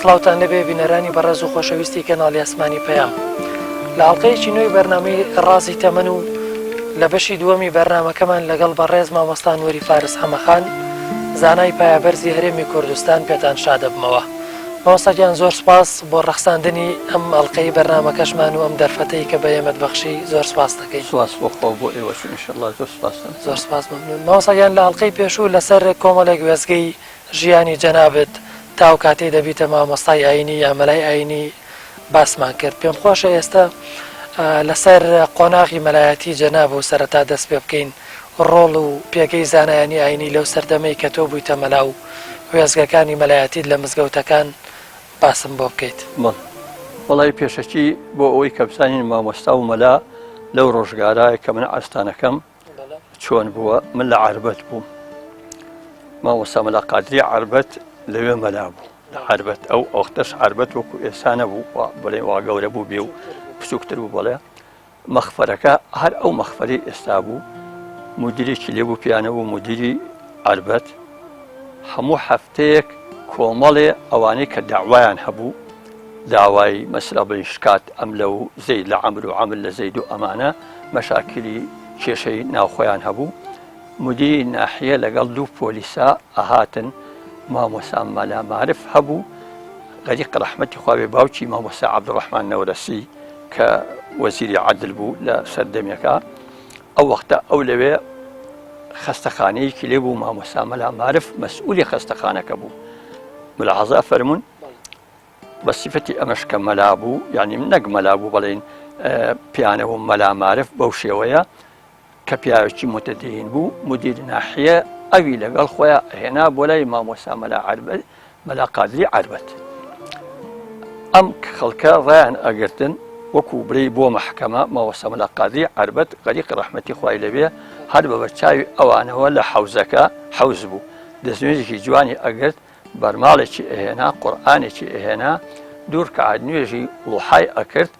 سڵاوتان لەبێ بینەرانی بەڕێز و خۆشەویستی کەناڵی ئەسمانی پەیام. لە ئاڵلقەیەکی نوێی بەرنامەی ڕازی تەمەن و لە بەشی دووەمی بەرنامەکەمان لەگەڵ بەڕێز مامۆستا نووری فارس حەمەخان زانای پایابەرزی هەرێمی کوردستان پێتان شادەبمەوە. مامۆستاگیان زۆر سپاس بۆ ڕەخساندنی ئەم ئەڵلقەی بەرنامەکەشمان و ئەم دەرفەتەی کە بەیەمەت بەخشی زۆر سپاس دەکەین. سپاس بۆ خۆ بۆ ئێوەش ئینشەڵڵا زۆر سپاس مەمنون. مامۆستاگیان لە ئەڵلقەی پێشوو لەسەر کۆمەڵێک وێستگەی ژیانی جەنابەت تاو کاتێ دەبیتە مامۆستای ئاینی یا مەلای ئاینی باسمان کرد. پێم خۆشە ئێستا لەسەر قۆناغی مەلایەتی جەناب و سەرەتا دەست پێ بکەین ڕۆڵ و پێگەی زانایانی ئاینی لەو سەردەمەی کە تۆ بوویتە مەلا و وێزگەکانی مەلایەتیت لە مزگەوتەکان باسم بۆ بکەیت. وەڵی پێشەکی بۆ ئەوەی کە بزانین مامۆستا و مەلا لەو ڕۆژگارایە کە من ئاستانەکەم چۆن بووە. من لە عربەت بووم، مامۆستا مەلا قادری عربەت لەوێ مەلا بوو لە عربەت. ئەو ئەوختەش عربەت وەکو ئێستا نەبوو، بڵێ وا گەورە بوو بێ و بچووکتر بوو. بڵێ مەخفەرەکە هەر ئەو مەخفەری ئێستا بوو، مدیرێکی لێبوو پیانەبوو مدیری عربەت. هەموو هەفتەیەک کۆمەڵێ ئەوانەی کە داوایان هەبوو، داوای مەسرە بنیشکات ئەم لەو زەید لە عەمر و عەمر لە زەید و ئەمانە مەشاکلی کێشەی ناوخۆیان هەبوو. مدیری ناحیە لەگەڵ دوو پۆلیسا ئەهاتن، مامۆستا مەلا مارف هەبوو، غەریق ڕەحمەتی خوا بێ باوکی مامۆستا عەبدوڕەحمان نەورەسی کە وەزیری عەدل بوو لە سەردەمێکە. ئەو وەختە ئەو لەوێ خەستەخانەیەکی لێ بوو، مامۆستا مەلا مارف مەسئولی خەستەخانەکە بوو. ملاحەزە فەرمون بە سیفەتی ئەمەش کە مەلا بوو، یعنی نەک مەلا بوو بەڵێن پیانەوە مەلا مارف بەو شێوەیە کە پیاوێکی متەدین بوو. مدیر ناحیە ئەوی لەگەڵ خۆیان هێنا بۆ لای مامۆستا مەلا عربەت مەلا قادری عربەت. ئەم خەڵکە ڕایان ئەگرتن وەکو برەی بۆ مەحکەمە. مامۆستا مەلا قادری عربەت غەریق ڕەحمەتی خوای لەبێ هەر بە بەرچاوی ئەوانەوە لە حەوزەکە حەوز بوو، دەستنوێژێکی جوانی ئەگرت، بەرماڵێکی ئەهێنا، قورئانێکی ئەهێنا، دوور کە نوێژی وڵحای ئەکرد.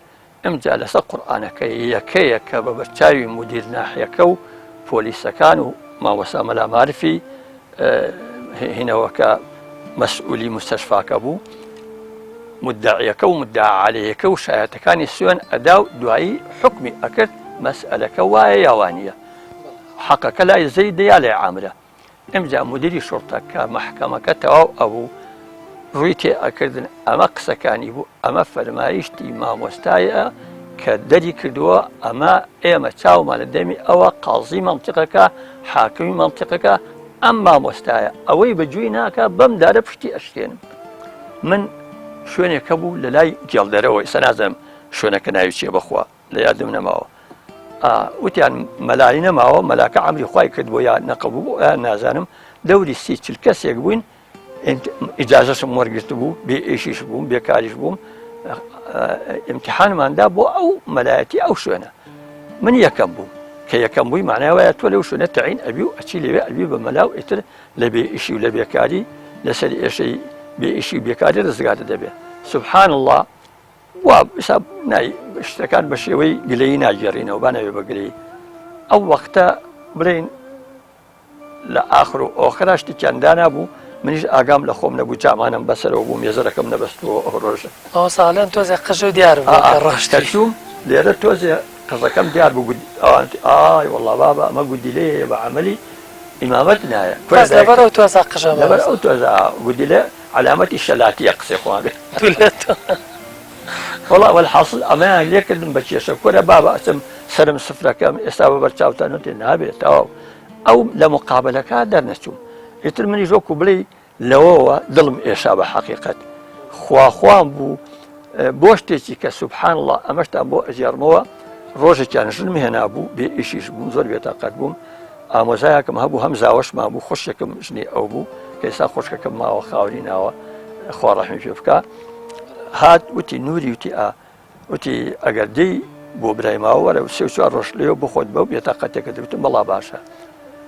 ئەمجا لەسەر قورئانەکە یەکەیە کە بە بەرچاوی مدیر ناحیەکە و پۆلیسەکان و مامۆستا مەلا مارفی هینەوە کە مەسئولی مستەشفاکە بوو، مدعیەکە و مدعا عەلەیەکە و شایەتەکانی سوێن ئەدا و دوایی حکمی ئەکرد مەسئلەکە وایە یاوانیە، حەقەکە لای زەید یا لای عامرە. ئەمجا مدیری شوڕتەکە مەحکەمەکە تەواو ئەبوو، ڕووی تێ ئەکردن ئەمە قسەکانی بوو، ئەمە فەرمایشتی مامۆستایە کە دەری کردووە، ئەمە ئێمە چاومان لە دەمی ئەوە قازی مەنتیقەکە، حاکمی مەنتیقەکە ئەم مامۆستایە، ئەوەی بەجووی ناکە بەم دارە پشتی ئەشتێنم. من شوێنێکە بوو لە لای گێڵدەرەوە، ئێستا نازانم شوێنەکە ناوی چیە بەخوا لە یادم نەماوە. وتیان مەلای نەماوە، مەلاکە عەمری خوای کرد بۆ یا نەقەبوو نازانم. دەوری 30-40 کەسێک بووین، ئیجازەشم وەرگرت بوو، بێ ئیشیش بووم، بێکاریش بووم، ئیمتیحانماندا بۆ ئەو مەلایەتی ئەو شوێنە. من یەکەم بووم، کە یەکەم بووی معناوایە تۆ لەو شوێنە تەعین ئەبی و ئەچی لەوێ ئەبی بە مەلا و ئیتر لە بێ ئیشی و لە بێکاری لەسەر ئێشەی بێ ئیشی و بێکاری ڕزگارە دەبێت. سوبحان الله، وا حساب نای شتەکان بە شێوەی گلەیی ناگێڕینەوە، با نەوێ بە گلەیی. ئەو وەختە بڵێن لە ئاخر و ئۆخرا شتێکیان دانابوو، منیش ئاگام لە خۆم نەبوو، جامانم بەسەرەوە بوو، مێزەرەکەم نەبەستەوە ئەو ڕۆژە. ساڵێن تۆزێ قژە و دیار ڕاشتەچووم لێرە تۆزێ قژەکەم دیار بوو. ئای وەڵڵا بابە ئەمە گودیلەیە بە عەمەلی ئیمامەت نایە. لەبەرەوە تۆزە قژە لەبەر ئەو تۆزە گودیلە علامەتی شەلاتیە قسەی خواردێ. وەڵا وەلحاصل ئەمەیان لێ کردم بە کێشە کۆرە بابە ئەچم سەرم سفرەکەم ئێستا بە بەرچاوتان تێ نابێت تەواو. ئەو لە مقابلەکە دەرنەچووم. ئیتر منی ژۆکو بڵێ لەوەوە دڵم ئێشا بە حەقیقەت خواخوام بوو بۆ شتێکی کە سوبحان الله ئەمەشتان بۆ ئەجێڕمەوە. ڕۆژێکیان ژنم هێنا بوو، بێ ئیشیش بووم، زۆر بێتاقەت بووم. ئامۆزایەکەم هەبوو، هەم زاوەشمان بوو، خۆشێکم ژنی ئەو بوو کە ئێستا خۆشکەکەم ماوە خاوەنی ناوە، خوا ڕەحمی پێ بکە. هات وتی نووری وتی وتی ئەگەر دەی بۆ برای ماوە وەرە 3-4 ڕۆژ لێو بخۆت بەو بێتاقەتێکە دەوتم بەڵا باشە.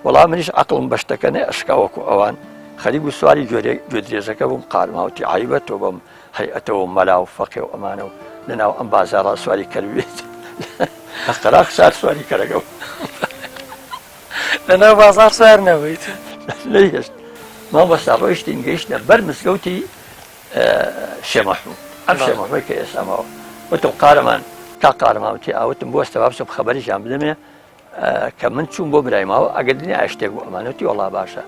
وەڵام منیش عەقڵم بە شتەکە نەئەشکاوەکو ئەوان. خەریک بوو سواری گوێ درێژەکە بووم، قارماوتی عایبەت تۆ بەم هەیئەتەوە مەلا و فەقێ و ئەمانە و لەناو ئەم بازاڕا سواری کەروێت قەراق سار سواری کەرەگەم لەناو بازار سوار نەبوویت. نەیهێشت مامۆستا ڕۆیشتین گەیشتە بەر مزگەوتی شێمەحموو ئەم شێمەحمووی کە ئێساماوە وتم قارەمان تا قارەماوتی ئاوتم بۆ ئێستا بچم خەبەریشان بدەمێ کە من چووم بۆ برایماوە ئەگەر دنیا شتێک بوو ئەمانەتی وەڵا باشە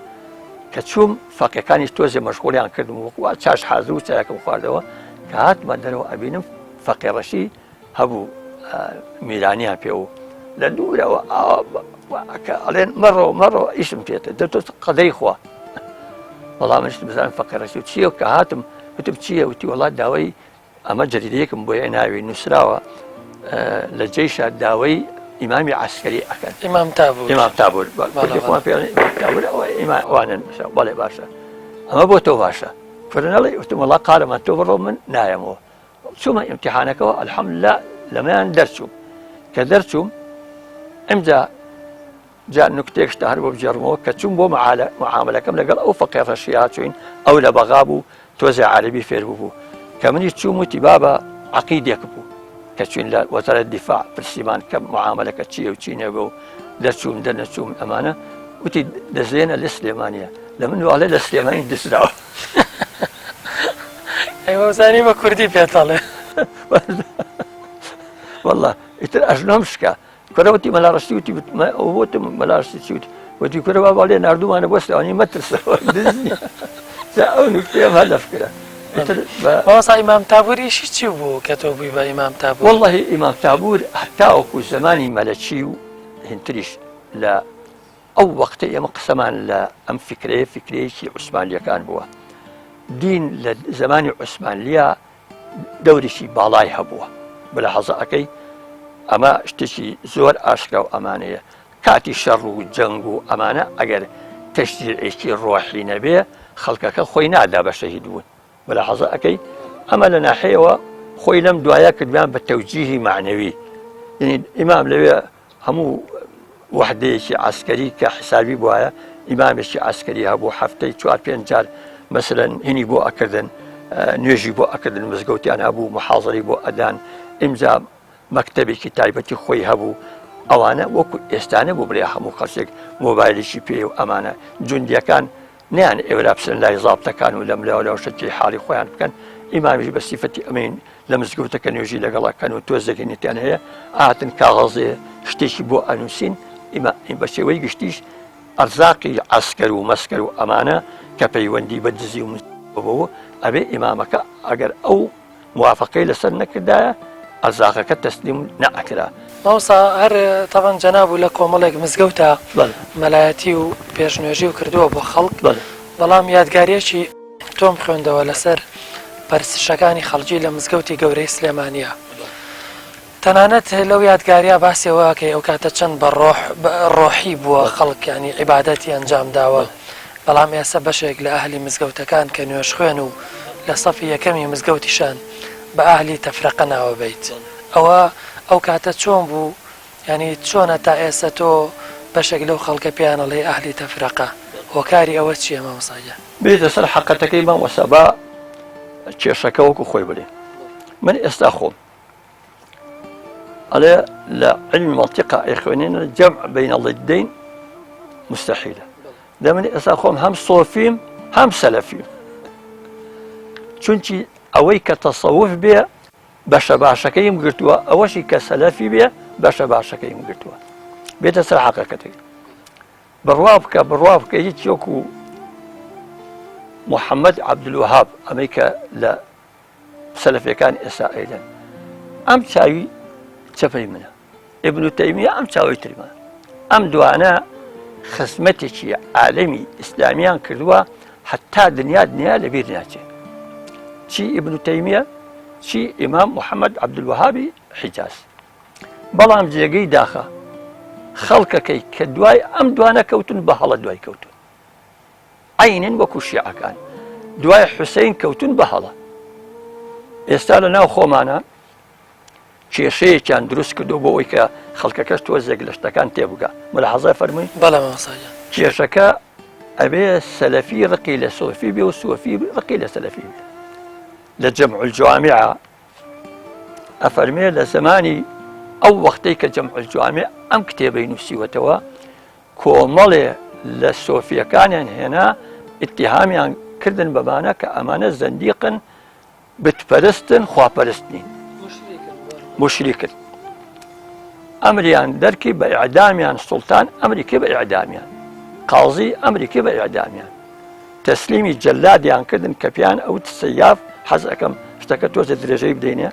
کە چووم فەقیەکانی تۆزێ مەشغوڵیان کردم وەکو چاش حازر و چاکەم خواردەوە کە هاتمە دەرەوە ئەبینم فەقی ڕەشی هەبوو میرانیان پێ و لە دوورەوە ئەڵێن مەڕۆ ئیشم پێێتە دەتۆ قەدەی خوا وەڵام منشت بزانم فەقی ڕەشی و چییە کە هاتم وتم چییە وتی وڵات داوای ئەمە جەریدەیەکم بۆ ناوی نووسراوە لە جێیشە داوای ئیمامی عسکەری ئەکەن ئیمام تابور وانن بەڵێ باشە ئەمە بۆ تۆ باشە فرنەڵی وتم وڵا قارەمان تۆ بڕۆ من نایەمەوە چوومە ئیمتیحانەکەەوە الحەمدوللا لەمەیان دەرچووم کە دەرچووم ئەمجا جا نکتێکشتا هەر بۆ بجێڕمەوە کە چوون بۆ معاملەکەم لەگەڵ ئەو فەقی ڕەشی هاتوین ئەو لە بەغا بوو تۆزێ عەربی فێر بوو کە منی چووم وتی بابە عەقیدێک بوو کە چوین لە وەزارەت دیفاع پرسیمان کە معاملەکە چییە و چی نێگە و دەرچووم دەرنەچووم ئەمانە وتی دەزێنە لە سلێمانیە لە من واڵێ لە سلێمانی دەسراوە ئەیوەزانی بە کوردی پێتەڵێ والله ئیتر ئەژنۆم شکا کورەوەتی مەلاڕشتی وتی وتم مەلاڕشتی چی وتی کورەوە باڵێ نردومانە بۆ سلێمانی مەترسەوە دزنی ئەو نکتەیەم هەدەف کرا ئەوەسا ئیمام تابوریشی چی بوو کە تۆ بووی بە ئیمام تابور والله ئیمام تابور تاوەکو زمانی مەلەچی و هینتریش لە ئەو وەختە ئێمە قسەمان لە ئەم فکرەیەکی عوسمانلیەکان بووە دین لە زمانی عوسمانلیە دەورێکی باڵای هەبووە بەلە حەزەکەی ئەمە شتێکی زۆر ئاشکرا و ئەمانەیە کاتی شەڕ و جەنگ و ئەمانە ئەگەر تەشریعێکی ڕۆحی نەبێ خەڵکەکە خۆی نادا بە شەهید بوون بەلە حەزەکەی ئەمە لە ناحەیەوە خۆی لەم دوایە کردویان بە تەوجیهی معنەوی یعنی ئیمام لەوێ هەموو وحدەیەکی عسکەری کە حسابی بواە ئیمامێکی عسکەری هەبوو هەفتەی 4-5 جار مەسەلەن هینی بۆ ئەکردن نوێژی بۆ ئەکردن مزگەوتیان هەبوو محاضەری بۆ ئەدان ئیمجا مەکتەبێکی تایبەتی خۆی هەبوو ئەوانە وەکو ئێستانە بوو برێ هەموو خەڵچێک مۆبایلێکی پێ و ئەمانە جوندیەکان نیان ئێوە بسن لای زابتەکان و لەم لەوە شتی حاڵی خۆیان بکەن ئیمامیش بە سیفەتی ئەمین لە مزگەوتەکە نوێژی لەگەڵەکەن و تۆزێکی نتیان هەیە ئاتن کاغەزێ شتێکی بۆ ئەنووسین بە شێوەی گشتیش ئەرزاقی عسکەر و مەسکەر و ئەمانە کە پەیوەندی بە دزی و بەوە ئەبێ ئیمامەکە ئەگەر ئەو موافقەی لەسەر نەکردایە ئەرزاقەکە تەسلیم نەئەکرا ماوسا هەر تەوان جەناب و لە کۆمەڵێک مزگەوتە مەلایەتی و پێشنوێژی و کردووە بۆ خەڵک بەڵام یادگاریەکی تۆم خوێندەوە لەسەر پەرستشەکانی خەڵکی لە مزگەوتی گەورەی سلێمانیە تەنانەت لەو یادگاریە باسیەوە کە ئەو کاتە چەند بە ڕۆحی بووە خەڵک ینی عیبادەتی ئەنجام داوە بەڵام ئێستا بەشێک لە ئاهلی مزگەوتەکان کە نوێژ خوێن و لە سەفی یەکەمی مزگەوتیشان بە ئاهلی تەفرەقە ناوە بیت ئەو کاتە چۆن بوو ینی چۆنە تا ئێستا تۆ بەشێک لەو خەڵکە پیانەڵێ ئاهلی تەفرەقە هۆکاری ئەوە چییە مامۆساجە بێتە سەر حەقەتەکەی مامۆستا بە کێشەکە وەکو خۆی بڵێ من ئێستا خۆم ئەڵێ لە علم منطقة ئەیخوێنێنە جەمع بین الضدین مستحیلە دە من ئێستا خۆم هەم سۆفیم هەم سەلەفیم چونکی ئەوەی کە تەسەوف بێ بەشە باشەکەیم گرتووە ئەوەشی کە سەلەفی بێ بەشە باشەکەیم گرتووە بێتە سەر حەقیقەتەکەی بڕوا بکە هیچ وەکو محەممەد عەبدولوەهاب ئەمەی کە لە سەلەفیەکان ئێستا ئەیدەن ئەم چاوی چەپەی منە ئیبن تەیمیە ئەم چاوی ترمە ئەم دوانە خزمەتێکی عالەمی ئیسلامیان کردووە حتا دنیا لەبیر ناچێت چی ئیبن تەیمیە چی ئیمام محەممەد عەبدولوەهابی حیجاز بەڵام جێگەی داخە خەڵکەکەی کە دوای ئەم دوانە کەوتن بە هەڵە دوای کەوتن عینن وەکو شیعەکان دوای حوسەین کەوتن بە هەڵە ئێستا لە ناو خۆمانە کێشەیەکیان دروست کردو بۆ ئەوی کە خەڵکەکەش تۆزێک لە شتەکان تێبگا مەلاحەزە فەرمووی بەڵێ مامۆساجە کێشەکە ئەبێ سەلەفی ڕقی لە سۆفی بێ و سۆفی ڕقی لە سەلەفی بێ لە جەمع الجوامع ئەفەرمێ لە زمانی ئەو وەختەی کە جەمع الجوامع ئەم کتێبەی نووسیوەتەوە کۆمەڵێ لە سۆفیەکانیان هێنا ئیتیهامیان کردن بەمانە کە ئەمانە زەندیقن بتپەرستن خواپەرستنین مشریکن ئەمریان دەرکی بە ئیعدامیان سوڵتان ئەمریکی بە ئیعدامیان قازی ئەمریکی بە ئیعدامیان تەسلیمی جەلادیان کردن کە پیان ئەوت سەیاف حەز ئەەکەم شتەکە تۆزە درێژەی بدەینێ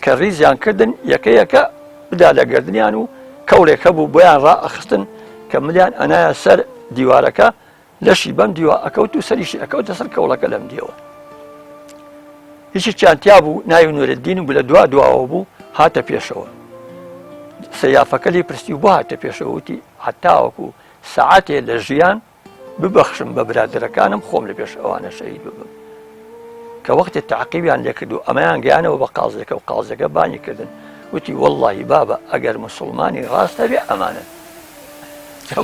کە ریزیان کردن یەکە بدا لە گردنیان و کەولێک هەبوو بۆیان ڕائەخستن کە ملیان ئەنایە سەر دیوارەکە لەشی بەم دیوە ئەکەوت و سەریشی ئەکەوتە سەر کەوڵەکە لەم دیەوە هیچی چیانتیا بوو ناوی نورالدین و لە دواوە بوو هاتە پێشەوە سەیافەکە لی پرسی و بۆ هاتە پێشەوەتی هەتاوەکو سەعاتێ لە ژیان ببەخشم بە برادرەکانم خۆم لە پێش ئەوانە شەهید ببم کە وەختی تعقیبیان لێ کرد و ئەمەیان گەیانەوە بە قازێکە و قازەکە بانی کردن وتی وەڵڵاهی بابە ئەگەر موسڵمانی ڕاستە بێ ئەمانە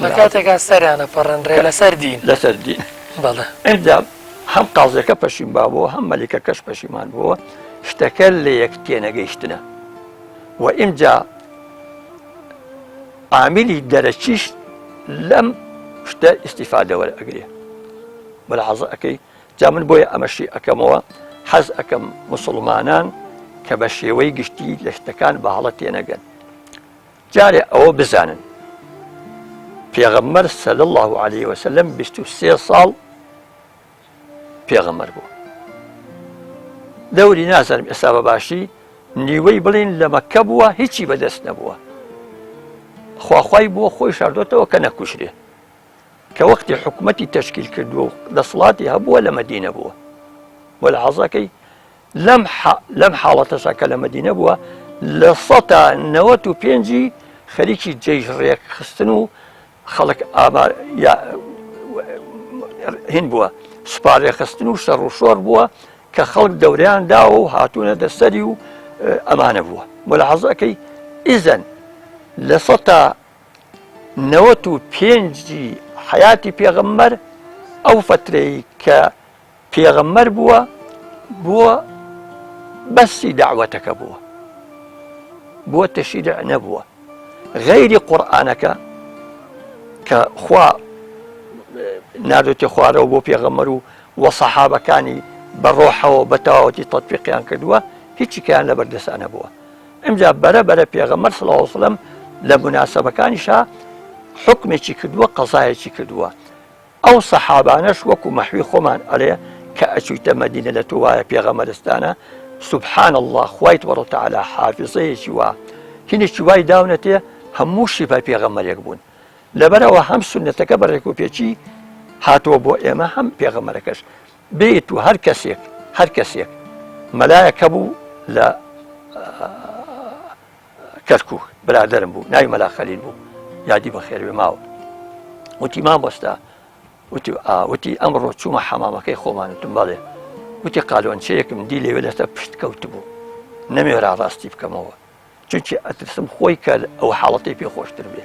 لە کاتێکا سەریانە پەڕەنرێ لەسەر دین لەسەر دین بەڵێ ئەمدا هەم قازەکە پەشیم بابەوە هەم مەلیکەکەش پەشیمان بووە شتەکە لە یەک تێنەگەیشتنە و ئیمجا عاملی دەرەچیش لەم شتە ئیستیفادە وەرئەگرێ بەڵحەز ئەەکەی جا من بۆیە ئەمەشی ئەەکەمەوە حەز ئەەکەم موسڵمانان کە بە شێوەی گشتی لە شتەکان بەهەڵە تێنەگەن جارێ ئەوە بزانن پێغەمبەر سەلی الله عەلەیه وسەلەم 23 ساڵ پێغەمبەر بوو دەوری نازانم ئێستا بەباشی نیوەی بڵین لە مەککە بووە هیچی بەدەست نەبووە خواخوای بووە خۆی شاردۆتەوە کە نەکوشرێ کە وەختی حکومەتی تەشکیل کردووە و دەسەڵاتی هەبووە لە مەدینە بووە بۆ لە حەزەکەی لەم حاڵەتەشا کە لە مەدینە بووە لە 95 خەریکی جێژڕێک خستن و خەڵک هین بووە سوپارێ خستن و شەڕ و شۆڕ بووە کە خەڵک دەوریان داوە و هاتوونە دەسەری و ئەمانە بووە بۆ لە حەزەکەی ئیزەن لە 95 حیاتی پێغەمبەر ئەو فترەی کە پێغەمبەر بووە بەسی داعوەتەکە بووە تەشریع نەبووە غەیری قورئانەکە کە خوا ناردوتێ خوارەوە بۆ پێغەمبەر و سەحابەکانی بەڕۆحەوە بەتەواوەتی تەطبیقیان کردووە هیچی کەیان لە بەردەسانە بووە ئەمجا بەرەبەرە پێغەمبەر صلی الله علیه وسلم لە مناسبەکانیشا حکمێکی کردووە قەزایەکی کردووە ئەو سەحابانەش وەکو مەحوی خۆمان ئەڵێ کە ئەچوویتە مەدینە لە تۆ وایە پێغەمبەرستانە سبحان الله خوای تبارەک و تەعالا حافظەیەکی وا هینێکی وای داونەتێ هەموو شیفای پێغەمبەرێک بوون لەبەرەوە هەم سونەتەکە بەڕێک و پێچی هاتووە بۆ ئێمە هەم پێغەمبەرەکەش بێت و هەر کەسێک مەلایەکە بوو لە کەرکووک برادرم بوو ناوی مەلا خەلیل بوو یادی بەخێر بێ ماوە وتی مامۆستا وتی ئەمڕۆ چوومە حەمامەکەی خۆمانتم بەڵێ وتی قالۆنچەیەکم دی لێوێ لەسەر پشت کەوت بوو نەمێرا ڕاستی بکەمەوە چونکی ئەترسم خۆی کە ئەو حاڵەتی پێخۆشتر بێ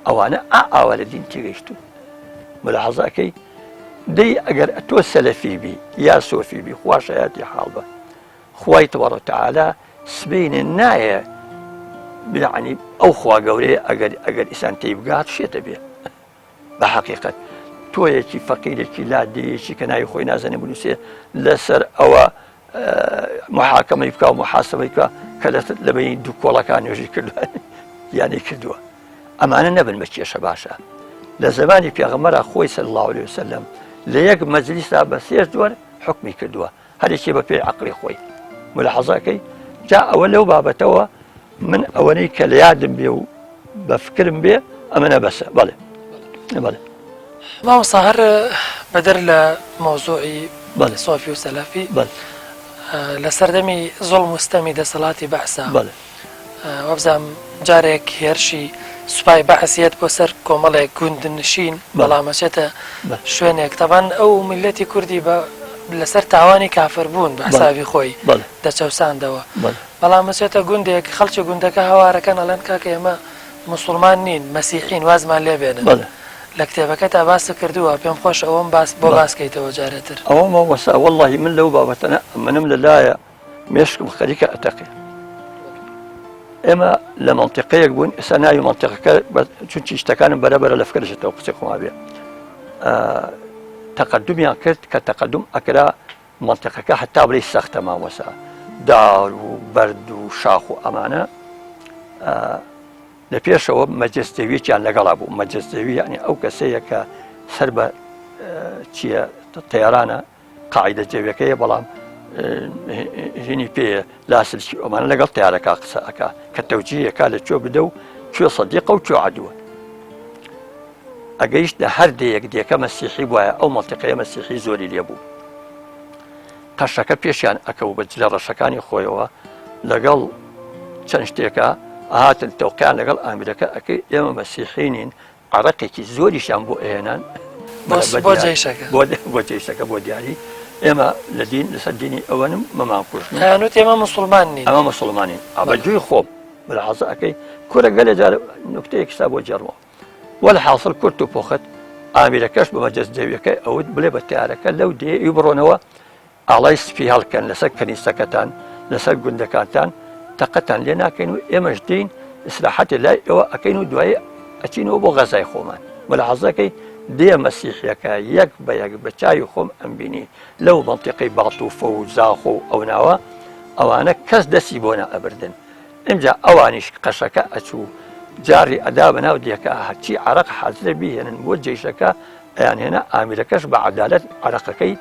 ئەوانە ئاوا لە دین تێگەیشتون ملاحەزەکەی دەی ئەگەر تۆ سەلەفی بی یا سۆفی بی خوا شایەتی حاڵ بە خوای تبارەک و تەعالا سبەینێ نایە یعنی ئەو خوا گەورەیە ئەگەر ئیسان تێی بگات شێتە بێ بە حەقیقەت تۆیەکی فەقیرێکی لادەیەکی کە ناوی خۆی نازانێ بنووسێ لەسەر ئەوە محاکەمەی بکە و محاسبەی بکە کە لەبەی دوو کۆڵەکان نوێژی کردووە یانی کردووە ئەمانە نەبن بە کێشە باشە لە زمانی پێغەمبەرە خۆی صلی الله علیه وسلم لە یەک مەجلیسا بە 3 جۆر حکمی کردووە هەرێکی بە پێی عەقڵی خۆی ملاحەزەکەی جا ئەوە لەو بابەتەوە من ئەوەنەی کە لە یادم بێ و بە فکرم بێ ئەمەنە بەسە بەڵێ مامۆستا هەر بەدەر لە مۆزوعی سۆفی و سەلەفی لە سەردەمی زوڵم و ستەمی دەسەڵاتی بەعسا وەبزانم جارێک هێرشی سوپای بەعسیەت بۆ سەر کۆمەڵێک گوندنشین بەڵامەچێتە شوێنێک تەبەن ئەو میلەتی کوردی لەسەر تاوانی کافر بوون بە حسابی خۆی دەچەوساندەوە بەڵام بچێتە گوندێک خەڵکی گوندەکە هەوارەکەن ئەڵێن کاکە ئێمە موسڵمان نین مەسیحین وازمان لێبێنن لە کتێبەکەتا باس کردووە پێم خۆش ئەوەم بۆ باسکەیتەوە جارێتر ئەوە مەوەسا وەڵڵاهی من لەو بابەتەنە منم لەلایە مێشکم خەریکە ئەتەقی ئێمە لە مەنتیقەیەک بوون ئێستا ناوی مەنتیقەکە چونکی شتەکانم بەرەبەرە لە فکرشێتەوە قسەی خۆما بێ تەقەدومیان کرد کە تەقەدوم ئەکرا منطقەکە حتا بڵێ سەختە مامۆسا داڕ و بەرد و شاخ و ئەمانە لە پێشەوە مەجەستێویەکیان لەگەڵا بوو مەجەستێوی یعنی ئەو کەسەیە کە سەر بە چییە تەیارانە قاعدە جێویەکەیە بەڵام ژینی پێ لاسلکی ئەمانە لەگەڵ تیارەکە قسە ئەکا کە تەوجیهەکە لە کوێ بدە و کوێ سەدیقە و کوێ عەدووە ئەگەیشتە هەر دەیەک دێکە مەسیحی وایە ئەو مەنتیقەیە مەسیحی زۆری لێ بوو قەشەکە پێشیان ئەکەوت بە جلە ڕەشەکانی خۆیەوە لەگەڵ چەند شتێکە هاتن تەوقیان لەگەڵ ئامیرەکە ئەکەی ئێمە مەسیحینین عەرەقێکی زۆریشان بۆ ئێنان بۆ جێشەکە بۆ دیاری ئێمە لە دین لەسەر دینی ئەوەنم مەمان کوشتن هەنووت ئێمە موسڵمانین ئەمە مسڵمانین ئابەجووی خۆم بەحەزە ئەەکەی کورە گەلێ جار نوکتەیەکستا بۆ جەڕەوە وەل حاصل کورت و پۆخت ئامیرەکەش بە مەجەزدەویەکەی ئەوت بڵێ بە تیارەکە لەو دێ بڕۆنەوە ئاڵای سپی هەڵکەن لەسەر کەنیسەکەتان لەسەر گوندەکانتان تەقەتان لێ ناکەین و ئێمەش دین ئیسراحەتی لای ئەوە ئەەکەین و دوایی ئەچینەوە بۆ غەزای خۆمان بەحەزەکەی دێ مەسیحیەکە یەک بە یەک بە چاوی خۆم ئەمبینی لەو مەنتیقەی باڵتوفە و زاخۆ و ئەو ناوە ئەوانە کەس دەستی بۆ نەئەبردن ئەمجا ئەوانیش قەشەکە ئەچوو جاری ئەدا بەناو دیەکە هەرچی عەرەق حەزرە بیهێنن بۆ جێشەکە ئەیان هێنا ئامیرەکەش بە عەدالەت عەرەقەکەی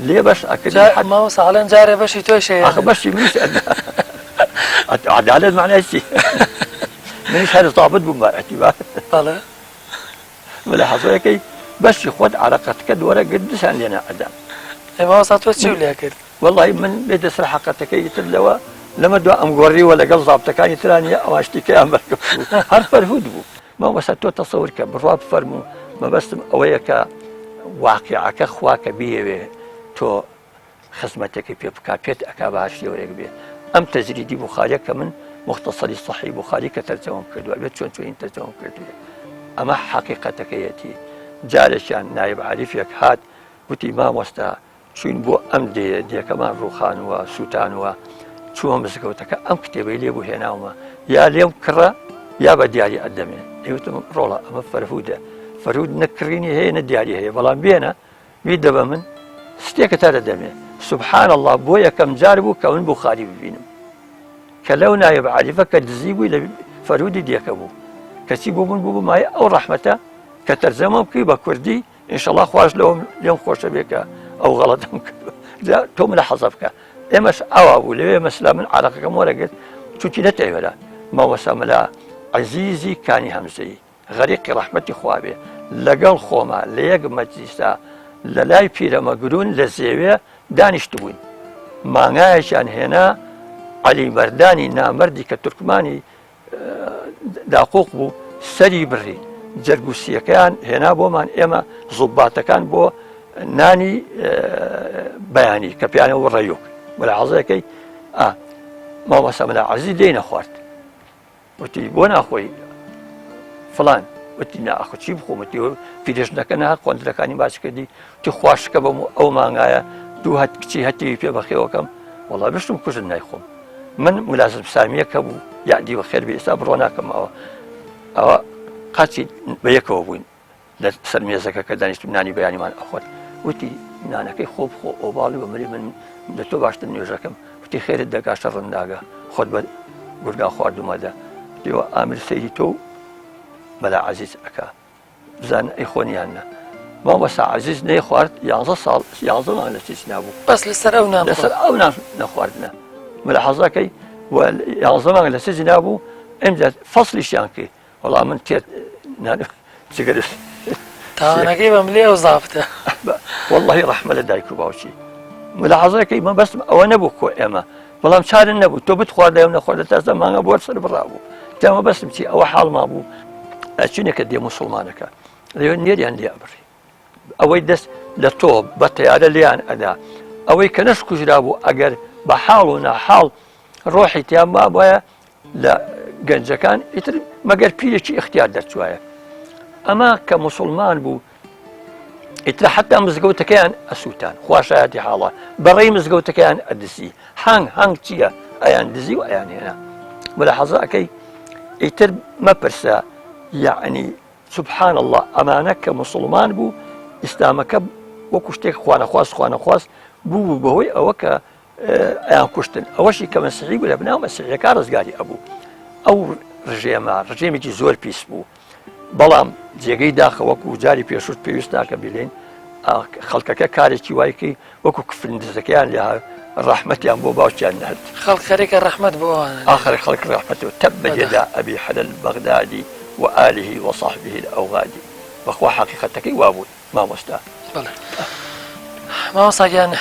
لێ بەش ئەکرد ماوەسا ئەڵێن جارێ بەشی تۆی شەیە بەشی منیش عەدالەت معنای چی منیش هەر زابط بووم بەئەتیبار بەڵێ لە حەزەکەی بەشی خۆت عەرەقەتەکە دووەرە گردسان لێ نەئەدا ماوەسا تۆ چی لێ کرد وەڵی من بێتە سەر حەقەتەکەی تر لەوە لەمە دو ئەم گۆڕیوە لەگەڵ زابتەکانی ترانیە ئەواشتیکەیان بەرکەوت هەر فەرهود بوو مامۆستا تۆ تەسەور کە بڕوا بفەرموو مەبەستم ئەوەیە کە واقعەکە خوا کە بیەوێ تۆ خزمەتێکی پێ بکات پێت ئەکا باشیەوەیەک بێ ئەم تەجریدی بوخاریە کە من مختصری صحیح بوخاری کە تەرجەمەم کردووە بێت چۆن چۆنین تەرجەمەم کردووە ئەمە حەقیقەتەکەیەتی جارێکیان نایب عاریفێک هات وتی مامۆستا چوین بۆ ئەم دێکەمان ڕووخانوە سووتانوە چووە مزگەوتەکە ئەم کتێبەی لێ بوو هێناومە یا لێم کڕە یا بە دیاری ئەدەمێ ئێوتم ڕۆڵە ئەمە فەرهودە فەرهود نەکڕینی هەیە نە دیاری هەیە بەڵام بێنە وی دەبە من ستێکە تا دەدەمێ سبحان الله بۆ یەکەم جار بوو کە من بوخاری ببینم کە لەو نایب عاریفە کە دزی بووی لە فەرهودی دیەکە بوو کەچی بوو بوون بوو مایە ئەو ڕەحمەتە کە تەرجەمە بکەی بە کوردی ئینشەڵڵا خوش لێم خۆشە بێکە ئەو غەڵەتم کردووە تۆ منە حەزە بکە ئێمەش ئەوا بوو لەوێ مەسلا من عەرەقەکەم وەرەگرت چونکی نەتەوێرە ماوەسا مەلا عەزیزی کانی هەمزەیی غەریقی ڕەحمەتی خوا بێ لەگەڵ خۆما لە یەک مەجلیسا لە لای پیرەمەگرون لە زێوێ دانیشت بووین مانگایەکیان هێنا عەلی مەردانی نامەردی کە تورکمانی داقوق بوو سەری بڕی جەرگوسیەکەیان هێنا بۆمان ئێمە زوباتەکان بۆ نانی بەیانی کە پیانەوە ڕێیۆک بەلا عەزەکەی مامۆستا مەلا عەزیز دێی نەخوارد وتی بۆ ناخۆی فڵان وتی ناخۆ چی بخۆم وتی پیرێژنەکە نا خۆندرەکانی باش کردی تی خواشکە بەم ئەو مانگایە دوو هەت کچی هەتیوی پێ بەخێوەکەم وەڵا بشتم کوژن نایخۆم من ملازم سامیەکە بوو یادی بەخێر بێ ئێستا بڕۆ ناکەمەوە ئەوە قاچی بەیەکەوە بووین لە سەر مێزەکە کە دانیشتم نانی بەیانیمان ئەخۆت وتی نانەکەی خۆ بخۆ ئۆباڵی بە مری من لە تۆ باشتر نوێژەکەم وتی خێرت دەگاشە ڕەنداگە خۆت بە گورگان خواردومەدە دیوە ئامیر سەیری تۆ مەلا عەزیز ئەکا بزان ئەی خۆنیانە مامۆستا عەزیز نەی خوارد 11 ساڵ 11 مانگ لە چیچ نابوو بەس لەسەر ئەو نام لەسەر ئەو نەخواردنە مەلا حەزەکەی 11 مانگ لە سێزی نابوو ئەمجا فەسڵیشیان کرد وەڵام من تێت جگەرش تاوانەکەی بەم لێ ئەو زافتە واللهی ڕەحمە لە دایک و باوکی مەلا حەزەکەی من بەستم ئەوە نەبوو کۆ ئێمە بەڵام چارن نەبوو تۆ بتخوارد ئەم نەخواردە تازە مانگە بۆ سەر بڕابوو تامە بەستم چی ئەوە حاڵما بوو ئەچینێکە دێ موسڵمانەکە لەوێ نێریان لێ ئەبڕی ئەوەی دەست لە تۆ بە تەیارە لیان ئەدا ئەوەی کە نەش کوژرا بوو ئەگەر بە حاڵ و ناحاڵ ڕۆحی تیان ما بایە لە گەنجەکان ئیتر مەگەر پیرێکی اختیار دەرچوایە ئەمە کە موسڵمان بوو ئیتر حتا مزگەوتەکەیان ئەسووتان خواشایەتی حاڵە بەڕێی مزگەوتەکەیان ئەدسی هەنگ چییە ئەیان دزی و ئەیان هێنا ملاحەزەکەی ئیتر مەپرسە یعنی سبحان الله ئەمانە کە موسڵمان بوو ئیسلامەکە وەکو شتێک خوانەخواست بوو بەهۆی ئەوە کە ئەیان کوشتن ئەوەشی کە مەسیحی بوو لە بناو مەسیحیەکە ڕزگاری ئەبوو ئەو ڕژێمێکی زۆر پیس بوو بەڵام جێگەی داخە وەکو جاری پێشوت پێویست ناکە بڵێن خەڵکەکە کارێکی وایکەی وەکو کفرندزەکەیان لە ڕەحمەتیان بۆ باوکیان نهات خەڵک خەریکە ڕەحمەت بۆ آخر خەڵک ڕەحمەت و تەبەت یەدا ئەبی حەلەل بەغدادی وآله وصحبه الأوغادي بەخوا حقیقەتەکەی وابووی مامۆستا مامۆستاگیان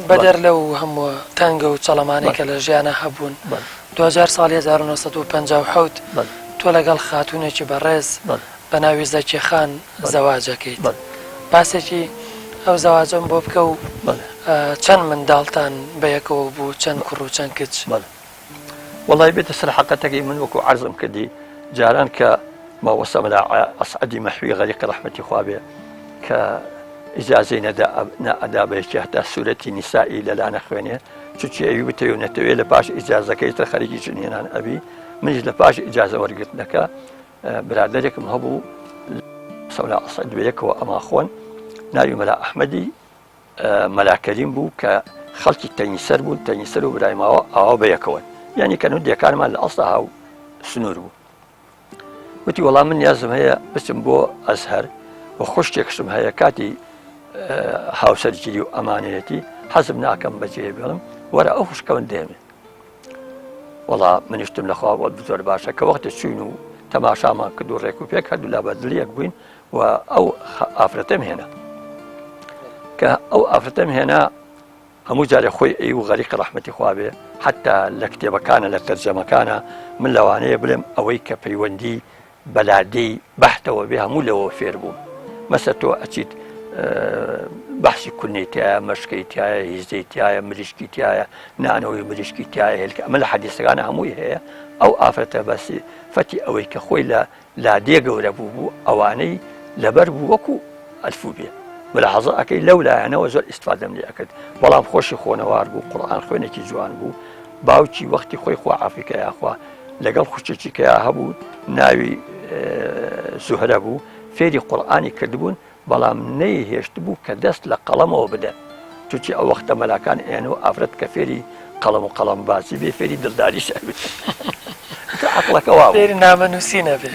بەدەر لەو هەموو تەنگە و چەڵەمانەی کە لە ژیانە هەبوون 2000 ساڵی 1957 تۆ لەگەڵ خاتونێکی بەڕێز بە ناوی زەکی خان زەواجەکەیت باسێکی ئەو زەواجەم بۆ بکە و چەند منداڵتان بەیەکەوە بوو چەند کوڕ و چەند کچ وەڵای بێتە سەر حەقەتەکەی من وەکو عەرزم کردی جاران کە ماوەستا مەلا ئەسعەدی مەحوی غەریق ڕەحمەتی خوا بێ کە ئیجازەی نەئەدا بەیەکی هەتا سوورەتی نیسائی لەلا نەخوێنێ چووکی ئەوی وتەوێ نەتەوێ لە پاش ئیجازەکەی تر خەریکی چنێنان ئەبی منیش لە پاش ئیجازە وەرگرتنەکە برادەرێکم هەبوو سەولا ئەسعەد بەیەکەوە ئەما خۆن ناوی مەلا ئەحمەدی مەلاکەریم بوو کە خەڵکی تەنیسەر بوون تەنیسەر و برای ماوە ئاوا بەیەکەوە یعنی کە نودیەکانمان لە ئەسڵا هاو سنوور بوو وتی وەڵام من نیازم هەیە بچم بۆ ئەزهەر بە خوشتێکشم هەیە کاتی هاوسەرگیری و ئەمانەتی حەزم ناکەم بەجێ بێڵم وەرە ئەو خوشکەون دێمێ وەڵا منیشتم لەخوا بۆ زۆر باشە کە وەختە چوین و تەماشامان کرد و ڕێک و پێک هەردوو لا بەدڵیەک بووین و ئەو ئافرەتەم هێنا کە ئەو ئافرەتەم هێنا هەموو جارێ خۆی ئەی و غەریق ڕەحمەتی خوا بێ حتا لە کتێبەکانە لە تەرجەمەکانە من لەوانەیە بڵێم ئەوەی کە پەیوەندی بەلادەی بەحتەوە بێ هەموو لەوە فێر بووم مەسە تۆ ئەچیت بەحسی کونەی تایە مەشکەی تایە هیزەی تایە مریشکی تایە نانەوەی مریشکی تایە هێلکە ئەمە لە حەدیثەکانە هەمووی هەیە ئەو ئافرەتە بەسی فەتی ئەوەی کە خۆی لە لادێ گەورە بوو ئەوانەی لەبەر بوو وەکو ئەلفو بێ ملاحظە ئەەکەی لەو لایەنەوە زۆر ئیسفادەم لێ ئەکرد بەڵام خۆشی خۆنەوار بوو قورئان خوێنێکی جوان بوو باوکی وەختی خۆی خوا عەفیکە یاخوا لەگەڵ خوشتێکی کەیا هەبوو ناوی زوهرە بوو فێری قورئانی کردبوون بەڵام نەیهێشت بوو کە دەست لە قەڵەمەوە بدە چونکی ئەو وەختە مەلاکان ئێنەوە ئافرەت کە فێری قەڵەم و قەڵەم باسی بێ فێری دڵداریش ئەبێت کە عەقڵەکە وا بوو فێری نامەنووسین ئەبێ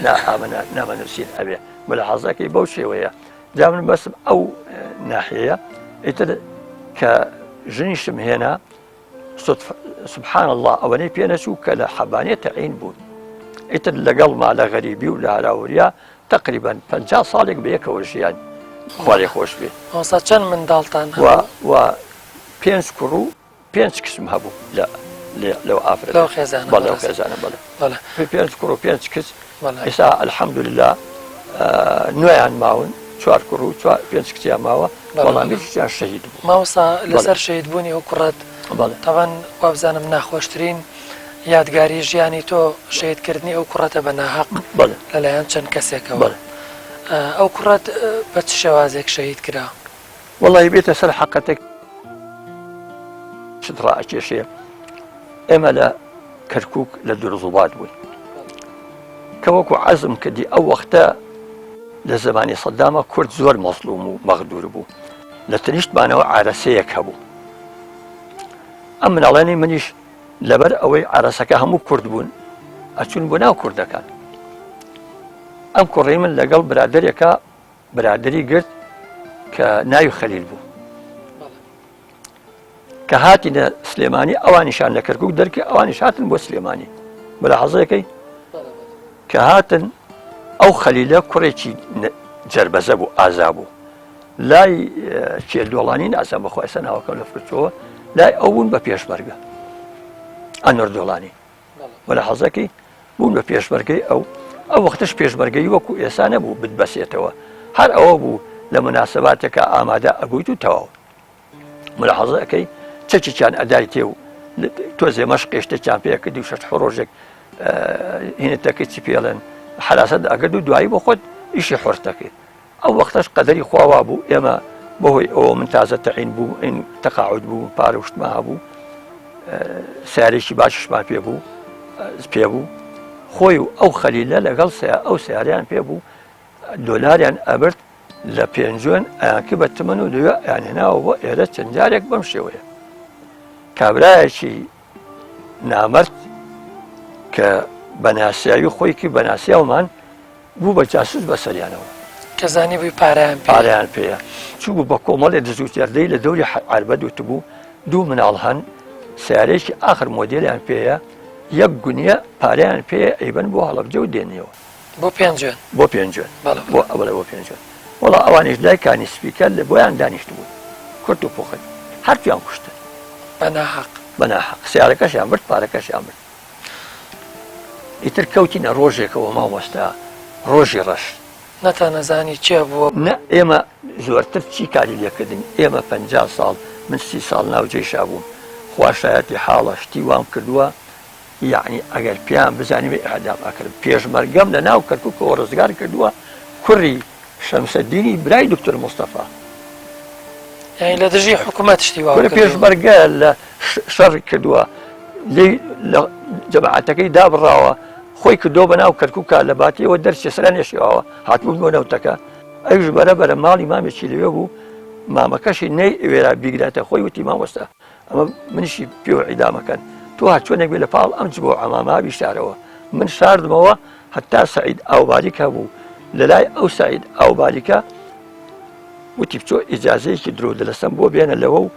نامەنووسین ئەبێ ملاحظەکەی بەو شێوەیە جا من بەسم ئەو ناحەیە ئیتر کە ژنیشم هێنا سبحان الله ئەوەنەی پێ نەچوو کە لە حەبانێتە عین بوون ئیتر لەگەڵ ما لە غەریبی و لە هەراوریا تقریبا 50 ساڵێک بەیەکەوە ژیان خوارێ خۆش بێ ئەوسا چەند منداڵتان و 5 کوڕ و 5 کچم هەبوو لەو ئافرەت لەو خێزانە بەڵێ خێزانە بەڵێ 5 کوڕ و 5 کچ ئێستا الحەمدولله نوێیان ماون 4 کوڕ و 5 کچیان ماوە بەڵامیان شەهید بوو ماوەسا لەسەر شەهیدبوونی ئەو کوڕەت تەوان وابزانم ناخۆشترین یادگاری ژیانی تۆ شەهیدکردنی ئەو کوڕەتە بە ناحەق لەلایەن چەند کەسێکەوە ئەو کوڕەت بە چ شێوازێک شەهید کرا وەڵی بێتە سەر حەقەتێک شت ڕائەکێشێ ئێمە لە کەرکووک لە دوورزوڵات بووین کە وەکو عەزم کردی ئەو وەختە لە زمانی سەدامە کورد زۆر مەزلوم و مەغدور بوو لە تەنیشتمانەوە عارەسەیەک هەبوو ئەم مناڵێنی منیش لەبەر ئەوەی عارەسەکە هەموو کورد بوون ئەچون بۆ ناو کوردەکان ئەم کوڕی من لەگەڵ برادەرێکە برادری گرت کە ناوی خەلیل بوو کە هاتینە سلێمانی ئەوانیشان لە کەرکووک دەرکە ئەوانیش هاتن بۆ سلێمانی ملاحەزەکەی کە هاتن ئەو خەلیلە کوڕێکی جەربەزە بوو ئازا بوو لای کێلدۆڵانی ناسان بەخوا ئێستا ناوەکەم لە فرچەوە لای ئەو بوون بە پێشمەرگە ئەنۆردۆڵانی ملاحەزەکەی بوون بە پێشمەرگەی ئەو وەختەش پێشمەرگەی وەکو ئێستا نەبوو بتبەسێتەوە هەر ئەوە بوو لە مناسباتێکە ئامادە ئەبوویت و تەواو ملاحەزەکەی چەکیان ئەدای تێ و تۆزێ مەشقی شتێکیان پێ کردی و شەش ڕۆژێک هینەتەکەی چی پێڵێن حراسەت ئەگەر و دوایی بۆ خۆت ئیشی حۆرتەکەی ئەو وەختەش قەدەری خواوا بوو ئێمە بەهۆی ئەوە من تازە تەعین بوو ئین تەقاعود بوو پارە وشتما هەبوو سیارێکی باششمان پێ بوو خۆی و ئەو خەلیلە لەگەڵ ئەو سیاریان پێ بوو دۆلاریان ئەبرد لە پێنجۆن ئەیانکە بە تمەن و دوێ یانهێناوە بۆ ئێرە چەند جارێک بەم شێوەیە کابرایەکی نامەرد کە بەناسیاوی خۆیکی بەناسیاومان بوو بە جاسوس بەسەریانەوە کەزانی بووی پارەیان پێەیە چوو بوو بە کۆمەڵێ دزوتێردەی لە دەوری عربەت وتبوو دوو مناڵ هەن سیارێکی ئاخر مۆدێلیان پێەیە یەک گونیە پارەیان پێ ئەیبەن بۆ هەڵەبجە و دێنیەوە بۆ پێنجێن بۆ ئەوڵێ بۆ پێنجێن وڵا ئەوانش دایکانی سپیکە لە بۆیان دانیشت بوون کورت و پۆخن هەرپیان کوشتن بەناحەق سیارەکەشیان برد پارەکەشیان برد ئیتر کەوتینە ڕۆژێکەوە مامۆستا ڕۆژی ڕەش نەتانەزانی چێ بووە نە ئێمە زۆرتر چی کاری لێکردن ئێمە 50 ساڵ من 30 ساڵ ناوجێشا بووم خواشایەتی حاڵە شتی وام کردووە یعنی ئەگەر پیان بزانیم ئەعدام ئەکرد پێشمەرگەم لە ناو کەرکووکەوە ڕزگار کردووە کوڕی شەمسەدینی برای دکتۆر مستەفا یعنی لە دژی حکوومەت شتی وا پێشمەرگە لە شەڕ کردووە لە جەماعەتەکەی دابڕاوە خۆی کردۆ بە ناو کەرکووکە لە باتیەوە دەرچێ سەران نێشیەوە هاتبوو بۆ نەوتەکە ئەوش بەرەبەرە ماڵی مامێکی لەوێ بوو مامەکەشی نەی ئێوێرا بیگرێتە خۆی وتی مامۆستا ئەمە منیشی پێ عیدامەکەن تۆ هاتچۆنێک بێ لە پاڵ ئەم بۆ ئەمامابی شارەوە من شاردمەوە هەتا سعید ئاوباریکە بوو لە لای ئەو سعید ئاوباریکە وتی بچۆ ئیجازەیەکی درۆ دەلەسەم بۆ بێنە لەوە و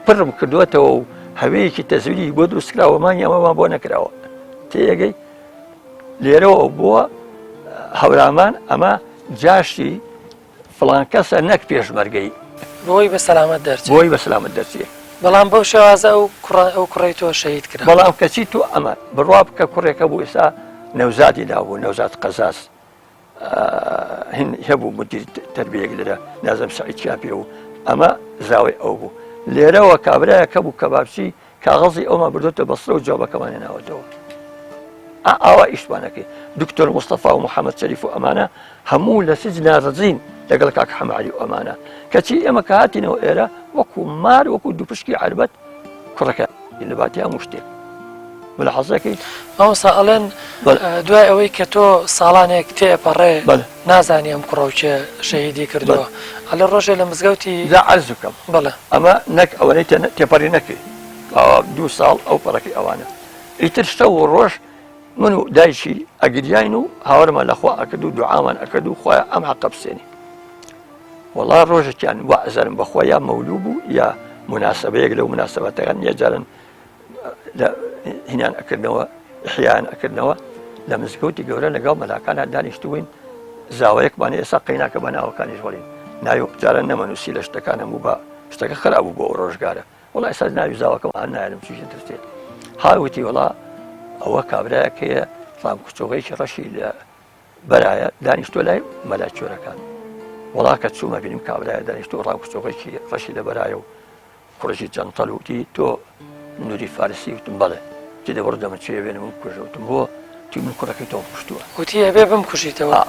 پڕم کردوێتەوە و هەوەیەکی تەزویری بۆ دروستکراوەمانی ئەمەمان بۆ نەکراوە تێگەی لێرەوە بووە هەورامان ئەمە جاشی فڵان کەسە نەک پێشمەرگەی بۆی بە سەلامەت دەرچێ بەڵام بەو شێوازە ئەو کوڕی تۆ شەهید کرا بەڵام کەچی تو ئەمە بڕوا بکە کوڕێکە بوو ئێستا نەوزادی دابوو نەوزاد قەزاز هەبوو مدیر تەربیەک لەرە نازەم سعیدیان پێ و ئەمە زاوی ئەو بوو لێرەوە کابرایەکە بوو کە بابچی کاغەزی ئەومان بردوتە بەسرە و جوابەکەمان هێناوەتەوە ئاوا ئیشتوانەکەی دکتۆر مستەفا و محەممەد شەریف و ئەمانە هەموو لە سجنا ڕزین لەگەڵ کاک حەماعەلی و ئەمانە کەچی ئێمە کە هاتینەوە ئێرە وەکو مار وەکو دووپشکی عربەت کوڕەکە لە باتی هەموو شتێک ملاحەزەکەی مامۆستا ئەڵێن دوای ئەوەی کە تۆ ساڵانێک تێپەڕێ نازانی ئەم کوڕەوچێ شەهیدی کردووە ئەلە ڕۆژێ لە مزگەوتی عەرز بکەم بەڵێ ئەمە نەک ئەوەی تێپەڕی نەکەی 2 ساڵ ئەو پەڕەکەی ئەوانە ئیتر شتە و ڕۆژ من و دایکی ئەگریاین و هاوڕمان لەخوا ئەکرد و دوعامان ئەکرد و خۆیان ئەم حەقە بسێنی وەڵا ڕۆژێکیان وەعزەرم بەخوا یا مەولوو بوو یا مناسبەیەک لەو مناسبەتەکان یەجارن هینیان ئەکردنەوە حیان ئەکردنەوە لە مزگەوتی گەورە لەگەڵ مەلاکانە دانیشتوین زاوەیەکمان ئێستا قەیناکە بە ناوەکانی ژۆڵین ناوی جارە نەمەنووسی لە شتەکان هەموو بە شتەکە خراپ بوو بۆ ڕۆژگارە وڵا ئێستا ناوی زاوەکەمان نایەنم چیشن ترسێت هاوتی وڵا ئەوە کابراایەکەیە فام کوچۆغەیەکی ڕەشی لە بەرایە دانیشتۆ لای مەلاچۆرەکان وڵا کە چوومە بینیم کابراایە دانیشتۆ ڕام کوچۆغێکی ڕەشی لە بەرایە و کوڕژی جەنتەڵ وتی تۆ نووری فارسی وتم بەڵێ چ دەبڕدەمە چێ وێنە من کوژەوتم بۆ تی من کوڕەکەی تۆ کوشتووە وتی ئەبێ بم کوشیتەوە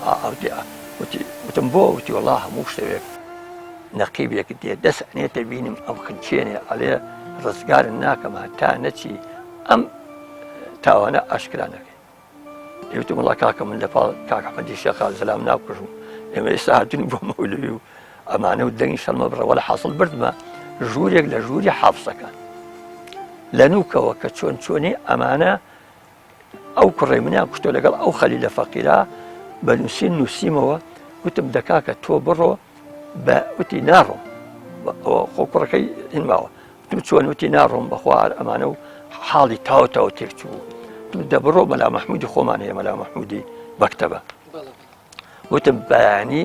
وتم بۆ وتی وڵا هەموو شتێک نەقیبێک دێ دەسەنێتە بینم ئەم خنچێنێ ئەڵێ ڕزگارن ناکەم تا نەچی ئەم تاوانە ئاشکرانەکەی ئێوتم وڵا کاکە من لە پاڵ کاک ئەحمەدی شێخ سەلام ناکوژم ئێمە ئێستا هاتوونی بۆ مەولوی و ئەمانە و دەنگی شەڵمە بڕەوە لە حاصل بردمە ژوورێک لە ژووری حافسەکان لە نووکەوە کە چۆن چۆنی ئەمانە ئەو کوڕی منیان کوشتۆ لەگەڵ ئەو خەلیلە فەقیرا بە نووسین نووسیمەوە وتم دەکاکە تۆ بڕۆ بە وتی ناڕۆم خۆ کوڕەکەی هینماوە وتم چۆن وتی ناڕۆم بەخوار ئەمانە و حاڵی تاوتەوە تێکچوو دەبڕۆ مەلا مەحموودی خۆمان هەیە مەلا مەحموودی بەکتەبە وتم بەیانی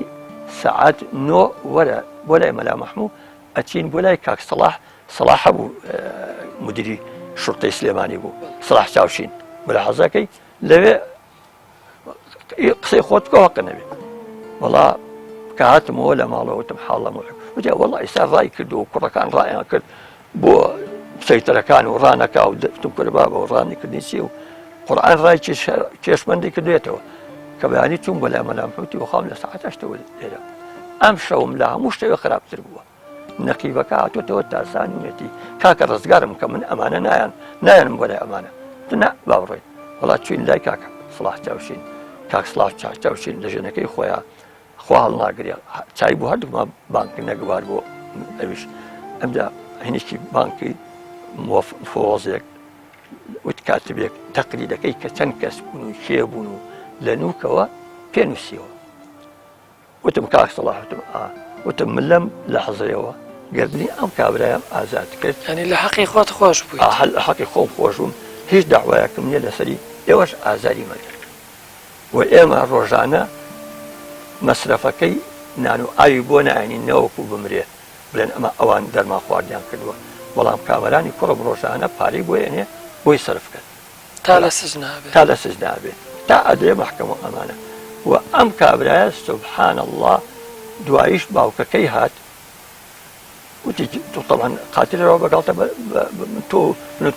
سەعات 9 وەرە بۆ لای مەلا مەحموود ئەچین بۆ لای کاک سەلاح بوو مدیری شورتەی سلێمانی بوو سەلاح چاوشین ملاحەزەکەی لەوێ قسەی خۆت بکەوە قە نەبێ وەڵا کە هاتمەوە لە ماڵەوە وتم حاڵەم وتی وەڵا ئێستا ڕای کرد و کوڕەکان ڕایان کرد بۆ سەیتەرەکان و ڕانەکە و دەفتم کوربابە و ڕانی کردنی چی و قورئان ڕای کێشمەندی کردوێتەوە کە بەیانی چوون بۆ لای مەلا مەحموودی وەخام لە سەعات 8 لێرە ئەم شەوم لە هەموو شتێوە خراپتر بووە نەقیبەکە هاتوۆتەوە تاسانوێتی کاکە ڕزگارم کە من ئەمانە نایەنم بۆ لای ئەمانە نا باوڕێت وڵات چوین لای کاکە سڵاح چاوشین کاک سڵاح چاوشین لە ژنەکەی خۆیان خوا هەڵناگرێ چای بۆ هەردووکمان بانکی نەگوار بۆ ئەویش ئەمدا هینێکی بانکی فۆزێک وت کاتبێک تەقری دەکەی کە چەند کەس بوون و کێ بوون و لە نووکەوە پێنووسیەوە وتم کاک سەڵاح وتم من لەم لەحزەیەوە گردنی ئەم کابرایەم ئازاد کرد ینی لە حەقی خۆت خۆش بوویت لە حەقی خۆم خۆش بووم هیچ داوایەکم نییە لەسەری ئێوەش ئازاری مەگرن و ئێمە ڕۆژانە مەسرەفەکەی نان و ئاوی بۆ نایانی نەوەکو بمرێ بڵێن ئەمە ئەوان دەرمان خواردیان کردووە بەڵام کامەرانی کوڕم ڕۆژانە پارەی بۆ ێنێ بۆی سەرف کرد تا لە سزنابێت تا لە سزنابێت تا ئەدرێ مەحکەمە ئەمانە و ئەم کابرایە سبحان الله دواییش باوکەکەی هات وتی طبعا قاتلەوە بەگاڵتە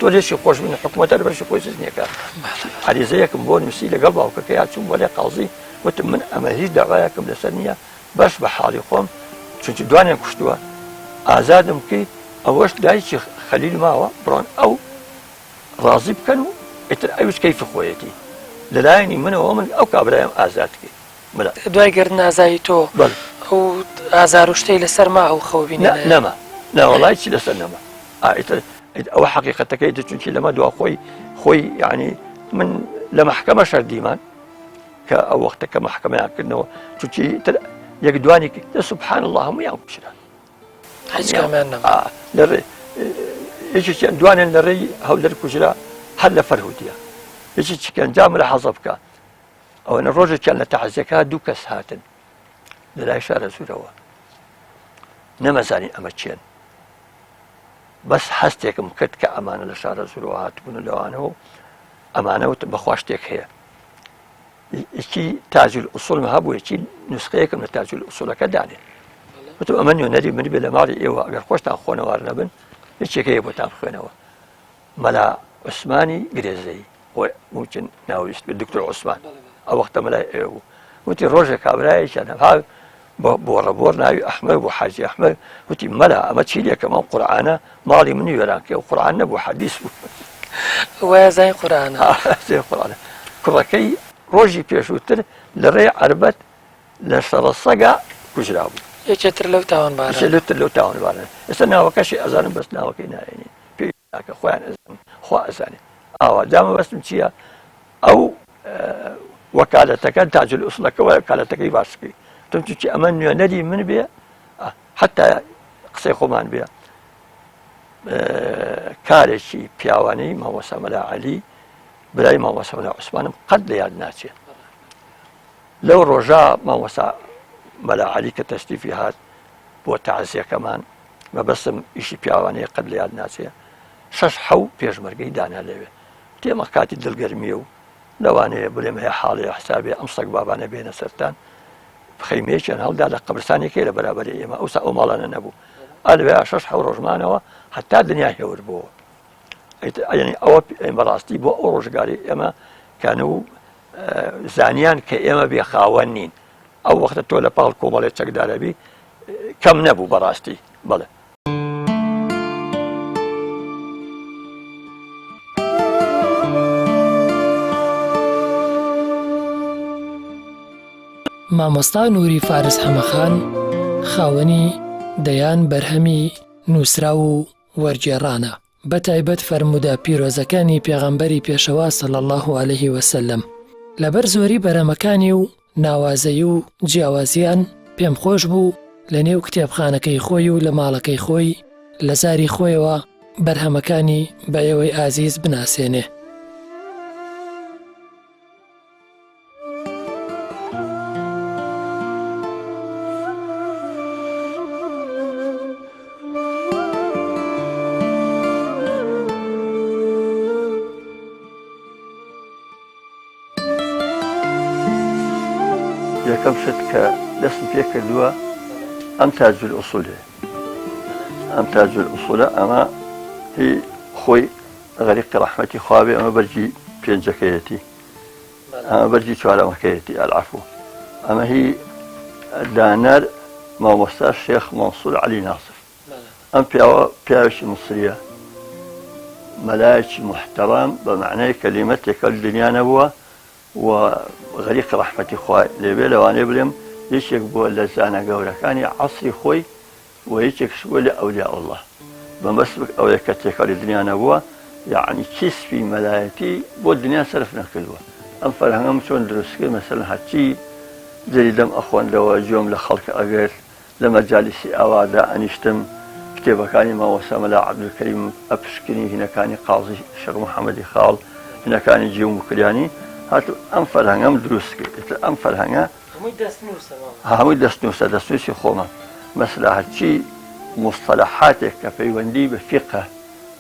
تۆ لێشی خۆش بن حکوومەتە بەشی خۆی سزنیەکە عریزەیەکم بۆ نووسی لەگەڵ باوکەکەی هاتچوون بۆ لێ قازی وتم من ئەمە هیچ داوایەکم لەسەر نییە بەش بە حاڵی خۆم چونکی دوانیان کوشتووە ئازادم بکەیت ئەوەش دایکی خەلیل ماوە بڕۆن ئەو ڕازی بکەن و ئیتر ئەوش کەیفی خۆیەتی لەلایەنی منەوە من ئەو کابرایم ئازاد کرد دوای گردن ئازایی تۆ ئەو ئازار و شتەی لەسەر ما ئەو خەوبینە نەما ناوەڵای چی لەسەر نەما ئەوە حەقیقەتەکەی چونکی لەمە دوا خۆی یعنی من لە محکەمە شەردیمان کە ئەو وەختەکە محکەمەیان کردنەوە چونکی یەک دوانی سبحان الله هەموویان کوشران یەکێکیان دوانیان لە ڕێی هەولەر کوژرا هەر لە فەرهودیە یەکێکی ئەنجام لە حەزە بکە ئەوەنە ڕۆژێکیان لە تەعزیەکە دوو کەس هاتن لەلای شارە زوورەوە نەمەزانی ئەمە چێن بەس هەستێکم کرد کە ئەمانە لە شارە زوورەوە هاتبوون لەوانەوە ئەمانەوت بەخوا شتێک هەیە یەکی تاجول ئوسوڵم هەبوو یەکی نوسخەیەکم لە تاجول ئوسوڵەکە دانێ وتم ئەمە نوێنەری من بێ لە ماڵی ئێوە ئەگەر خۆشتان خۆنەوار نەبن هیچێک هەیە بۆتان بخوێنەوە مەلا عوسمانی گرێزەی ممکن ناویست دکتۆر عوسمان ئەو وەختە مەلای ئێوە بوو وتی ڕۆژێک کابرایەکیان هەبا بۆ ڕەبۆر ناوی ئەحمەد بۆ حاجی ئەحمەد وتی مەلا ئەمە چی لێکەم ئەم قورعانە ماڵی منی وێران کە قورعان نەبوو حەدیث بوو وایە زای قورعانە قورعانە کوڕەکەی ڕۆژی پێشووتر لە ڕێی عەربەت لە سەرسەگا کوژرا بوو یەکێتر لەو تاوانبارە لەوتر لەو تاوانبارە ئێستا ناوەکەشی ئەزانم بەس ناوەکەی نایێنی پێی ناکە خۆیان ئەزانم خوا ئەزانێ ئاوا جامە بەستم چییە ئەو وەکالەتەکە تاجل ئوسڵەکەەوە وەکالەتەکەی باشکەی تۆ چونکی ئەمە نوێنەری من بێ حتا قسەی خۆمان بێ کارێکی پیاوانەی مامۆستا مەلا عەلی برای مامۆستا مەلا عوسمانم قەت لە یاد ناچێت لەو ڕۆژە مامۆستا مەلا عەلی کە تەشریفی هات بۆ تەعزیەکەمان مەبەستم ئیشی پیاوانەیە قەت لە یاد ناچێت 6 پێشمەرگەی دانا لەوێ تێمە کاتی دڵگەرمیە و لەوانەیە بڵێم هەیە حاڵی حسابێ ئەم سەگ بابانە بێنە سەرتان خەیمەیەکیان هەڵدا لە قەبرستانێکی لە بەرابەری ئێمە ئەوسا ئەو ماڵانە نەبوو ئەلوێ 6 ڕۆژمانەوە هەتا دنیا هێور بووە ینی ئەوە بەڕاستی بۆ ئەو ڕۆژگاری ئێمە کانە و زانیان کە ئێمە بێخاوەن نین ئەو وەختە تۆ لە پاڵ کۆمەڵێ چەکدارەبی کەم نەبوو بەڕاستی بڵێ مامۆستا نووری فارس حەمەخان خاوەنی دەیان بەرهەمی نووسرا و وەرگێڕانە بە تایبەت فەرموودە پیرۆزەکانی پێغەمبەری پێشەوا صلی الله علیه وسلم لەبەر زۆری بەرهەمەکانی و ناوازەی و جیاوازیان پێم خۆش بوو لە نێو کتێبخانەکەی خۆی و لە ماڵەکەی خۆی لە زاری خۆیەوە بەرهەمەکانی بە ئێوەی ئازیز بناسێنێ یەکەم شت کە دەستم پێ کردووە ئەم تاجول ئوسوڵێ ئەم تاجول ئوسوڵە ئەمە هی خۆی غەریقی ڕەحمەتی خوا بێ ئەمە بەرجی پێنجەکەیەتی ئەمە بەرجی چوارەمەکەیەتی ئەلعەفو ئەمە هی دانەر مامۆستا شێخ مەنسوور عەلی ناسر ئەم پیاوێکی مسریە مەلایەکی محتەرەم بە معنای کەلیمەتێکە لە دنیا نەبووە و غەریقی ڕەحمەتی خوای لێبێ لەوانەیە بڵێم یەکێک بووە لە زانە گەورەکانی عەسری خۆی و یەکێکش بووە لە ئەولیا الله بەمەسبک ئەوەیە کە تێکەڵی دنیا نەبووە یعنی کیسپی مەلایەتی بۆ دنیا سەرف نەکردووە ئەم فەرهەنگەم چۆن دروستکرد مەسەلەن هەرچی جەری دەم ئەخۆندەوە گوێم لە خەڵک ئەگرت لە مەجالیسی ئاوادا ئەنیشتم کتێبەکانی مامۆستا مەلا عەبدولکەریم ئەپشکنی هینەکانی قازی شێخ محەممەدی خاڵ هینەکانی جێ و مکریانی هاتوو ئەم فەرهەنگەم دروست کرد ئەم فەرهەنگە هەمووی دەستنووسە خۆمە مەسلا هەرچی مستەلەحاتێک کە پەیوەندی بە فیقە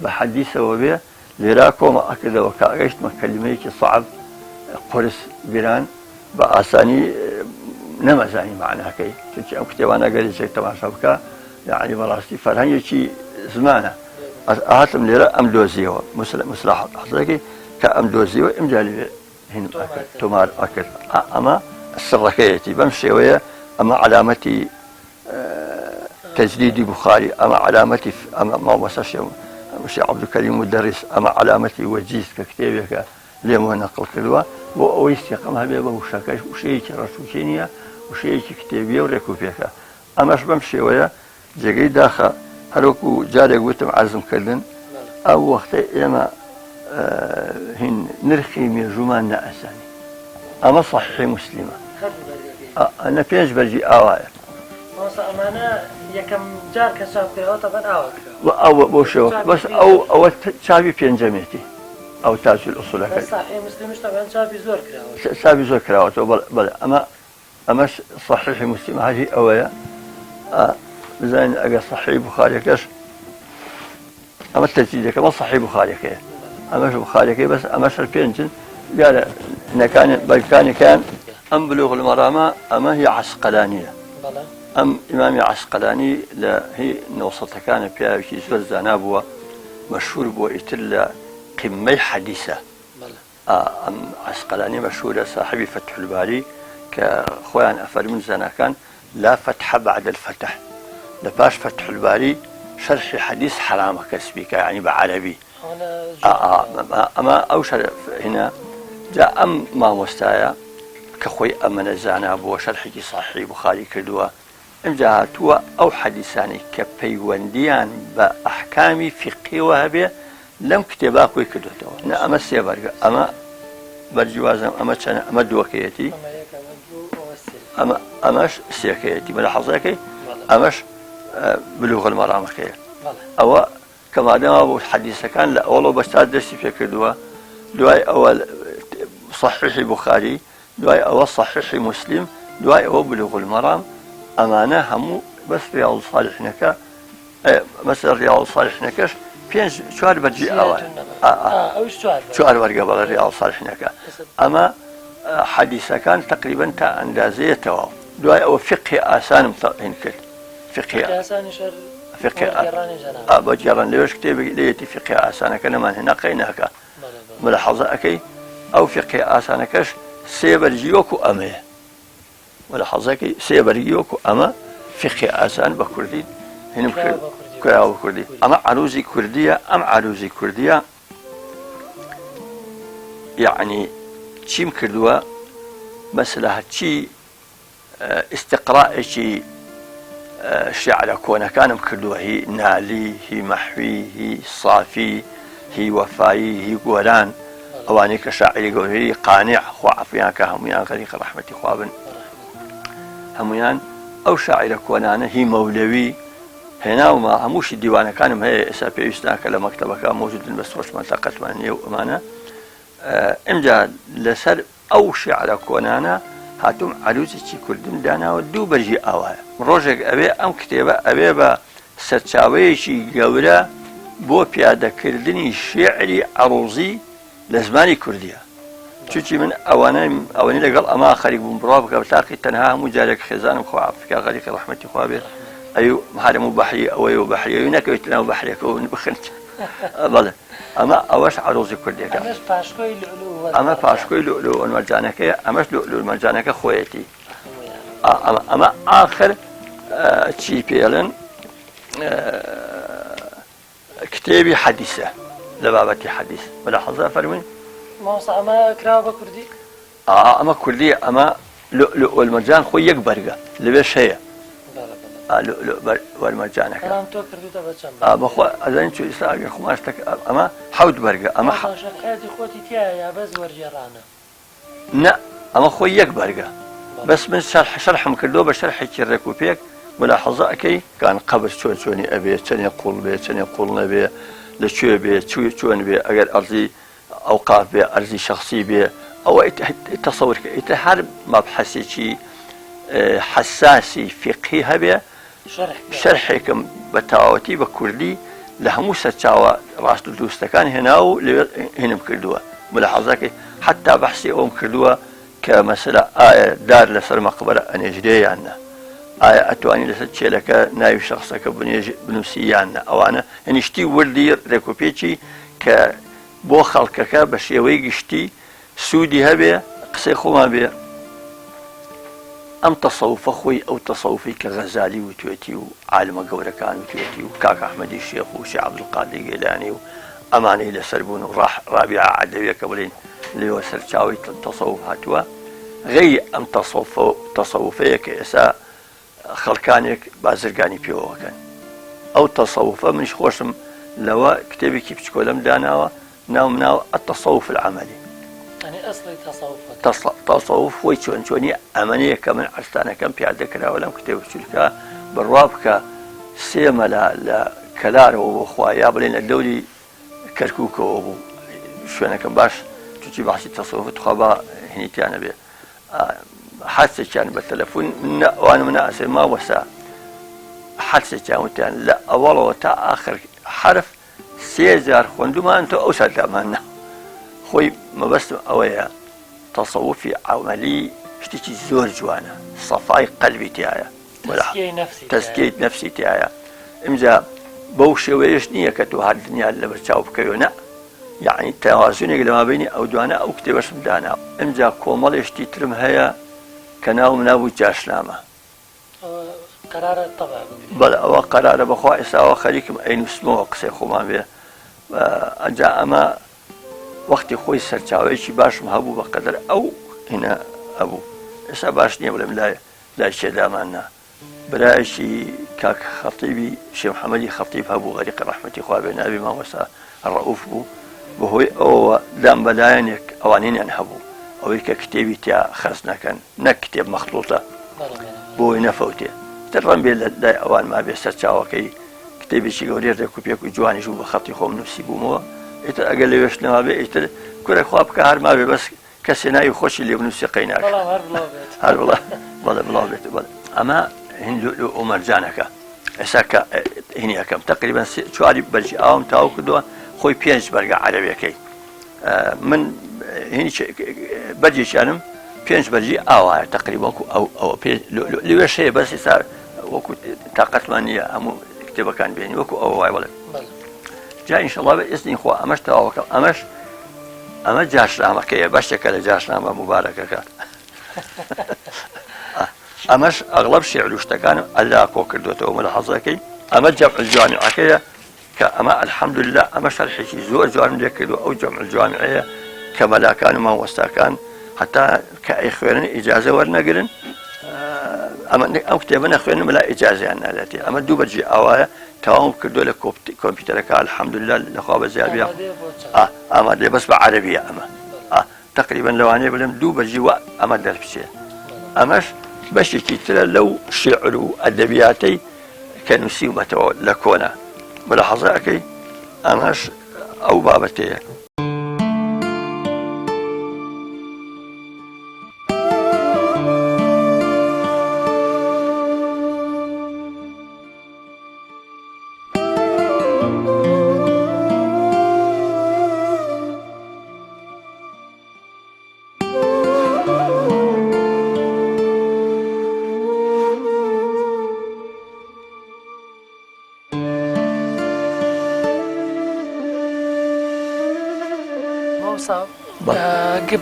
بە حەدیثەوە بێ لێرا کۆمە ئەکردەوە کە ئەگەیشتمە کەلیمەیەکی سەعب قورس بیران بە ئاسانی نەمەزانی معناکەی چونکە ئەم کتێبانە گەرێک تەماشا بکە یعنی بەڕاستی فەرهەنگێکی زمانە هاتم لێرە ئەم دۆزیەوە مصلاح حەزەکەی کە ئەم دۆزیەوە ئیمجا لێ هین تۆمار ئەکرد ئەمە سڕەکەیەتی بەم شێوەیە ئەمە علامەتی تجديدي بخاري أما علامتي أما ما وصلش مش عبد الكريم مدرس أما علامتي وجيز ككتابك لما نقل كلوا وأويستي قامها بيبا وشاكاش وشيء رسوشينيا وشيء كتابية وركوبيك أما شبم شوية جاي داخل هلوكو جاري قلتم عزم كلن أو وقت إما هن نرخي من جمان أساني أما صحيح مسلمة أنا فيش برجي آوايا ئەمانە یەکەم جار کە چاپ کرەوە تەبەن ئەوە بۆ شێوە بەس ئەوە چاوی پێنجەمێتی ئەو تاجل ئوسولەکەی چاوی زۆر کراوەتەوە بەڵێ ئەمەش صحیحی مسلم هەژی ئەوەیە بزانین ئەگەر صحیح بوخاریەکەش ئەمە تەجدیدەکە ئەمە صحیح بوخاریەکەیە ئەمەش بوخاریەکەی بەس ئەمەش پێنجن دیارە بەلکانەکان ئەم بلوغ المەرامە ئەمە هی عەسقەلانیە ئەم ئیمامی عەسقەلانی لە هی نەوسەتەکانە پیاوێکی زۆر زانا بووە مەشهور بووە ئیتر لە قیممەی حەدیثە ئەم عەسقەلانی مەشهورە صاحبی فتح الباری کە خۆیان ئەفەرمون زاناکان لا فتح بعد الفتح لە پاش فتح الباری شەرحی حەدیث حرامە کەس بیکە یعنی بە عەرەبی ئەمە ئەو هنا جا ئەم مامۆستایە کە خۆی ئەمەنە زانا بووە شەرحێکی صحیح بوخاری کردووە ئەمجا هاتووە ئەو حەدیثانی کە پەیوەندیان بە ئەحکامی فیقیەوە هەبێ لەم کتێبا خۆی کردوێتەوە ئەمە سێ بەرگە ئەمە بەرجیوازم ئەمە چەنە ئەمە دووەکەیەتی ئەمەش سێکەیەتی مەلاحەزەکەی ئەمەش بلوغ المەرامەکەیە ئەوە کەمادەما بۆ حەدیثەکان لە ئەوڵەوە بەستا دەستی پێ کردووە دوای ئەوە صحیحی بوخاری دوای ئەوە صحیحی مسلم دوای ئەوە بلوغ المەرام ئەمانە هەموو بەس ڕیاض صالحینەکە مەسەل ڕیاض صالحینەکەش پێنج چوار بەرجی ئەوە چوار وەرگە بەڵە ڕیاض صالحینەکە ئەمە حەدیثەکان تقریبا تا ئەندازەیەتەوە دوای ئەوە فقهی ئاسانم تەقین کرد فقهی بە جێڕان لەوێش کتێبێک لێیەتی فقهی ئاسانەکە نەمان هێنا قەیناکە ملاحەزە ئەەکەی ئەو فقهی ئاسانەکەش سێ بەرجی وەکو ئەمەیە ملاحەزەکەی سێ بەرگی وەکو ئەمە فقهی ئاسان بە کوردی هێنم کرد کوراوە کوردی ئەمە عروزی کوردیە ئەم عروزی کوردیە یعنی چیم کردووە مەسەلە هەرچی ئیستیقڕائێکی شیعرە کۆنەکانم کردووە هی نالی هی مەحوی هی صافی هی وەفایی هی گۆران ئەوانەی کە شاعری گەورەی قانع خوا عەفویان کە هەمویان غەریقی ڕەحمەتی خوا بن هەمویان ئەو شاعرە کۆنانە هی مەولەوی هێناومە هەمووشی دیوانەکانم هەیە ئێستا پێویستە کە لە مەکتەبەکە مۆجودن بەس ڕۆژمان تاقەتمان نییە و ئەمانە ئەمجا لەسەر ئەو شیعرە کۆنانە هاتووم عروزێکی کوردم داناوە دوو بەرژی ئاوایە ڕۆژێک ئەوێ ئەم کتێبە ئەوێ بە سەرچاوەیەکی گەورە بۆ پیادەکردنی شیعری عروزی لە زمانی کوردیە چونکی من ئەوەنەی لەگەڵ ئەما خەریک بووم بڕوا بکە تاقی تەنها هەموو جارێک خێزانم خوا عەفوکە غەریقی ڕەحمەتی خوا بێت ئەو هەرم و بەحری ئەوەی و بەحریەوی نەکەوێت لەناو بەحرێکەوە بخن بەڵێ ئەمە ئەوەش عروزی کوردیەکە ئەمە پاشکۆی لؤلؤ والمەرجانەکەیە ئەمەش لؤلؤ والمەرجانەکە خۆیەتی ئەمە ئاخر چی پێڵێن کتێبی حەدیثە لە بابەتی حەدیث ملاحەزە فەرمووین ئەمە کراوە بە کوردی ئەمە کوردی ئەمە لؤلؤ والمرجان خۆی یەک بەرگە لەوێ شەیە لؤلؤ والمرجانەکە بەڵام تۆ کردوتە بە چەند بەخوا ئەزانین چۆ ئێستا ئەگەر خۆماشتەکە ئەمە حەوت بەرگە ئەمە شەرحەتی خۆتی تایە یا بەس وەرجێڕانە نە ئەمە خۆی یەک بەرگە بەس من شەرحم کردو بە شەرحێکی ڕێک و پێک ملاحەزە ئەەکەی کان قەبر چۆن چۆنی ئەبێ چەندێ قوڵ بێ چەندێ قوڵ نەبێ لەکوێ بێ چۆن بێ ئەگەر ئەرزی ئەوقاف بێ ئەرزی شەخصی بێ ئەوە تەسەورکە ئیتر هەر مەبحەسێکی حساسی فقهی هەبێ شەرحێکم بە تەواوەتی بە کوردی لە هەموو سەرچاوە ڕاست و دروستەکان هێنا و لێ هێنم کردووە ملاحەزەکەی حتا بەحسی ئەوم کردووە کە مەسەلا ئایا دار لەسەر مەقبرە ئەنێژرێ یان نە ئایا ئەتوانی لەسەر چێلەکە ناوی شەخصەکە بنووسی یان نە ئەوانە هەنیشتی وردی ڕێکوپێکی کە بۆ خەڵکەکە بە شێوەی گشتی سوودی هەبێ قسەی خۆمان بێ ئەم تەسەوفە خۆی ئەو تەسەوفی کە غەزالی وتوێتی و عالمە گەورەکان وتوێتی و کاک ئەحمەدی شێخ و شێخ عەبدولقادر گیلانی و ئەمانەی لەسەر بوون و ڕابعە عەدەویەکە بڵێن لێوە سەرچاوی تەسەوف هاتووە غەیری ئەم تەسەوفەیە کە ئێستا خەڵکانێک بازرگانی پێوەکەن ئەو تەسەوفە منیش خۆشم لەوە کتێبێکی بچکۆلەم داناوە ناو التەسەوف العەمەلی تەسەوف خۆی چۆن چۆنی ئەمەنەیە کە من عەرزتانەکەم پیادە کراوە لەم کتێب بچوولکە بڕوا بکە سێ مەلا لە کەلارەوە بۆ خوا یا بڵێن لە دەوری کەرکووکەوە بوو شوێنەکەم باش تووچی باسی تەسەوف خوا بە هێنیتیانە بێ حەدسێکیان بە تەلەفۆن ئەوانە من ئاسێ ماوەسا حەدسێکیان وتیان لە ئەوەڵەوە تا ئاخر حرف 3000 خوێندومان تۆ ئەو سەردامانە خۆی مەبەستم ئەوەیە تەسەوفی عەمەلی شتێکی زۆر جوانە سەفای قەلبی تایە تەزکیەی نەفسی تایە ئیمجا بەو شێوەیەش نییە کە تۆ هەر دنیا لەبەر چاو بکەوێ نە یعنی تەوازونێک لەمابەینی ئەو دوانە ئەو کتێبەشم دانا ئیمجا کۆمەڵێشتی ترم هەیە کە ناوم نابوو جاشنامە بەڵێ ئەوە قەرارە بەخوا ئێستاوە خەریکم ئەینووسمەوە قسەی خۆمان بێ ئەجا ئەمە وەختی خۆی سەرچاوەیەکی باشم هەبوو بە قەدەر ئەو هینە هەبوو ئێستا باش نییە بڵێم لای شێدامانە برایشی کاک خەتیبی شێخ محەممەدی خەتیب هەبوو غەریق ڕەحمەتی خوا بێ نابی مامۆستا ڕەئوف بوو بەهۆی ئەوەوە دام بەلایەنێک ئەوانینیان هەبوو ئەوەی کە کتێبی تیا خەرج نەکەن نەک کتێب مەخلووتە بۆی نەفەوتێ ڕەن بێ لە لای ئەوان ما بێ سەرچاوەکەی کتێبێکی گەورەی ڕێک و پێک و جوانیش بوو بە خەڵکی خۆم نووسی بوومەوە ئیتر ئەگەر لەوێش نەما بێ ئیتر کورە خوا بکە هەرما بێ بەس کەسێ ناوی خۆشی لێ بنووسی قەیناکە هەر بڵێ بڵاو بێت بڵێ ئەمە هندلو و مەرجانەکە ئێستا کە هینی ئەەکەم تقریبا 4 بەرجی ئاوم تاو کردووە خۆی 5 بەرگە عەرەبیەکەی من هینی بەرجێکیانم 5 بەرجی ئاوایە تقریبا وەکو ئەوە لەوێش هەیە بەس ئێستا وەکو تااقەتمان نییە هەموو کتێبەکان بێنی وەکو ئەوە وای بڵێ جا ئینشەڵڵا بە ئێستنی خوا ئەمەش تەواوەکەم ئەمە جاشنامەکەیە بەشێکە لە جاشنامە مبارەکەکە ئەمەش ئەغڵب شێعر و شتەکانم ئەللا کۆ کردوێتەوە ملاحەزەکەی ئەمە جەمع الجوامعەکەیە کە ئەمە الحەمدوللا ئەمە شەرحێکی زۆر جوانم لێ کردووە ئەو جەمع الجوامعەیە کە مەلاکان و مامۆستاکان حتا کە ئەی خوێنن ئیجازە وەرنەگرن ئەم کتێبە نەخوێنم بەلا ئیجازیان نالێتی ئەمە 2 بەرجی ئاوایە تەواوم کردووە لە کۆمپیوتەرەکە الحەمدوللا لەخوا بەزیابیە ئامادەیە بەس بە عەرەبیە ئەمە تقریبا لەوانەیە بڵێم 2 بەرجی وە ئەمە دەربچێ ئەمەش بەشێکی ترە لەو شێعر و ئەدەبیاتەی کە نووسیومەتەوە لە کۆنا ملاحەزەکەی ئەمەش ئەو بابەتەیە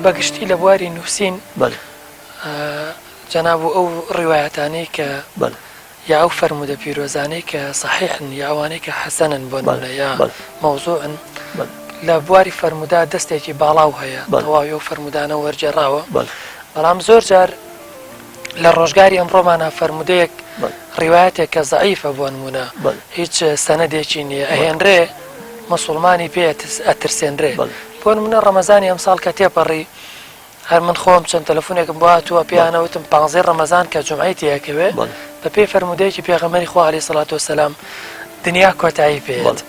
بەگشتی لە بواری نووسین جەناب و ئەو ڕیوایەتانەی کە یا ئەو فەرمودە پیرۆزانەی کە صحیحن یا ئەوانەی کە حەسەنن بۆ نمونە یا مەوزوعن لە بواری فەرمودا دەستێکی باڵاو هەیە تەواوی ئەو فەرمودانە وەرجێڕاوە بەڵام زۆر جار لە ڕۆژگاری ئەمڕۆمانە فەرمودەیەک ڕیوایەتێک کە زەعیفە بۆ نمونە هیچ سەنەدێکی نییە ئەهێنرێ مسلمانی پێ ئەترسێنرێ بۆ نمونە ڕەمەزانی ئەمساڵ کە تێپەڕی هەر من خۆم چەند تەلەفۆنێکم بۆ هاتووە پیانەوتم 15 ڕەمەزان کە جومعەی تێیەکەوێ بە پێی فەرمودەیەکی پێغەمبەری خوا عەلەیهی سەڵات وسەلام دنیا کۆتایی پێێت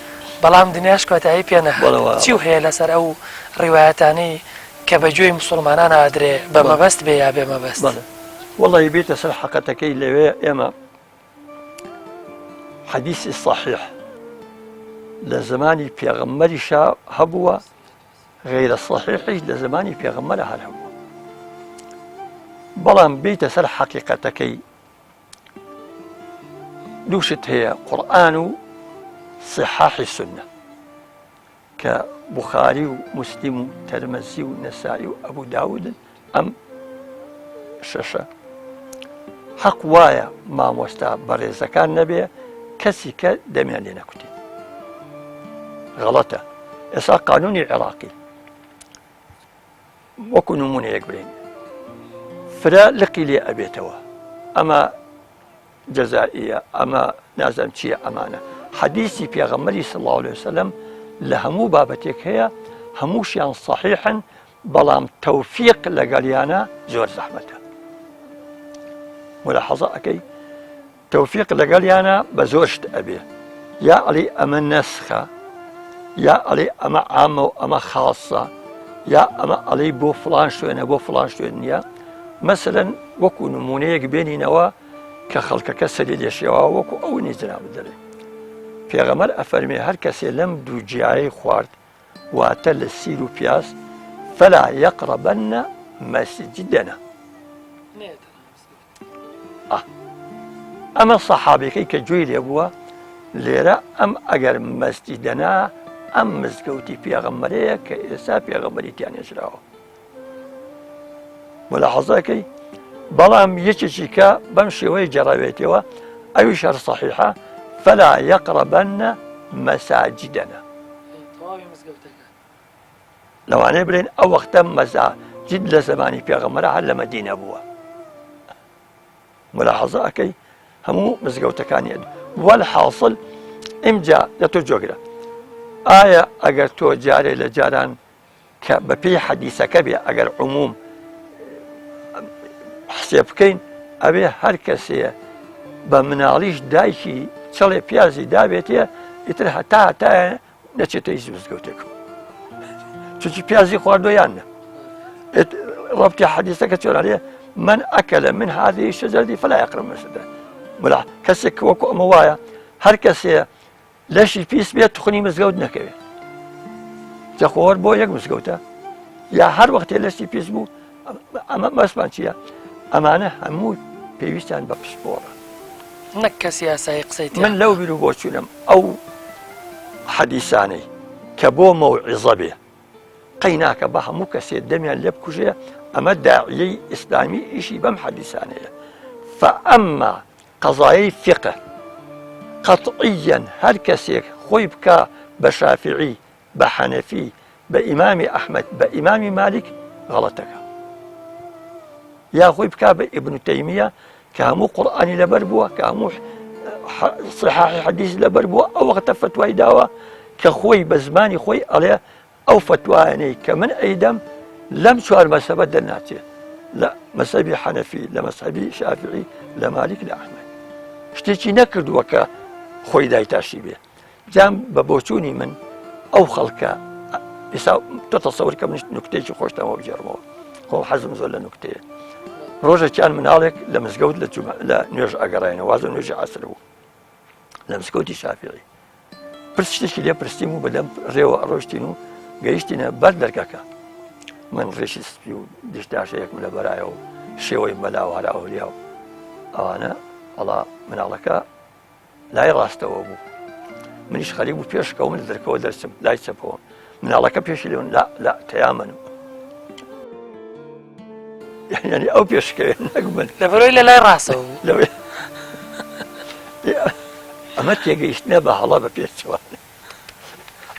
بەڵام دنیاش کۆتایی پێ نەهات چی هەیە لەسەر ئەو ڕیوایەتانەی کە بەگوێی مسلمانان ئادرێ بە مەبەست بێ یا بێ مەبەست والله بيت سر حقتكي لوي اما حديث الصحيح لزماني بيغمري شا هبوا غير الصحيح لزماني بيغمري هل هبوا بلان بيت سر حقيقتكي دوشت هي قرآن صحاح السنة كبخاري ومسلم وترمذي والنسائي وأبو داود أم ششة حق وايا ما مستا بريزة كان نبي كسي دميان لنا كتي غلطة إسا قانوني عراقي وكنوا من يقبلين فلا لقي لي أبيتوا أما جزائية أما نازم شيء أمانة حديثي في غمري صلى الله عليه وسلم لهمو بابتك هي هموشيان صحيحا بلام توفيق لقاليانا زور زحمته ملاحظة أكي توفيق لقاليانا بزورشت أبي يا علي أما نسخة يا علي أما عامة وأما خاصة يا أما علي بو فلان شوينة بو فلان شوينة مثلا وكو نمونيك بيني نوا كخلق كسري ليشيوا وكو أو نزنا بدلي في غمر أفرمي هر كسي لم دو جيعي خوارد واتل السير بياس فلا يقربن مسجدنا أما الصحابي كي كجويل يبوا ليرا أم أجر مسجدنا أم مزقوتي في غمرية كإسا في غمري تاني يشرعه ملاحظة كي بلام يشيكا بمشي ويجربيتي أي شر صحيحة فلا يقربن مساجدنا لو أنا برين أو وقت مساجد لزماني في غمرة على مدينة أبوها ملاحظة أكي همو مزقوتة كان يد والحاصل إمجا لترجوكرا آية أجر تو جاري لجاران ببي حديثة كبيرة أجر عموم حسيب كين أبي هركسية بمناليش دايشي شلي بيازي دابيتي يترها تا نتشتو يزوز قوتكم شو بيازي خواردو يانا ربطي حديثك تقول عليه من أكل من هذه الشجرة فلا يقرب مسجدا ولا كسك وكو موايا هركسية لاشي بيس بيت تخني مزقود نكوي تخور بو يك مزقوتا يا هر وقت لاشي بيس بو ما اسمان شيء أمانة همو بيوستان ببسبورة نك سياسة قصيتي من لو بيلو بوشونم أو حديثاني كبو موعظة به قيناك بها مو كسي دميان لبكوجيه أما داعي إسلامي إشي بم حديثاني فأما قضايا فقه قطعيا هر كسيك خويبك بشافعي بحنفي بإمام أحمد بإمام مالك غلطك يا خويبك بابن تيمية كامو قرآن لبربوه كامو صحاح حديث لبربوه أو وقت فتوى داوة كخوي بزماني خوي عليه أو فتواني كمن أيدم لم شوار مذهب دلناتي لا مذهبي حنفي لا مذهبي شافعي لا مالك لا أحمد شتيشي نكرد وكا خوي دايتاشي به جام ببوشوني من أو خلقا تتصور كم نكتة خوش تمام بجرمه هو حزم زول نكتة روجا كان من عليك لمسجود للجمعة لا نرجع قراينا وازن نرجع عسره لمسجودي شافعي برستيش ليه برستيمو بدم ريو روشتينو جايشتينا بدل كاكا من ريشيس بيو دشتاش هيك من برايو شوي ملاو على أولياء أنا الله من علىك لا يراستو أبو منيش خليبو بيش كومن ذركو درسم لا يسبون من علىك بيش لون لا تيامنوا يعني أو بيش كين نقبل لفرو إلا لا يراسو لو أما تيجيشنا بحلا ببيش شوان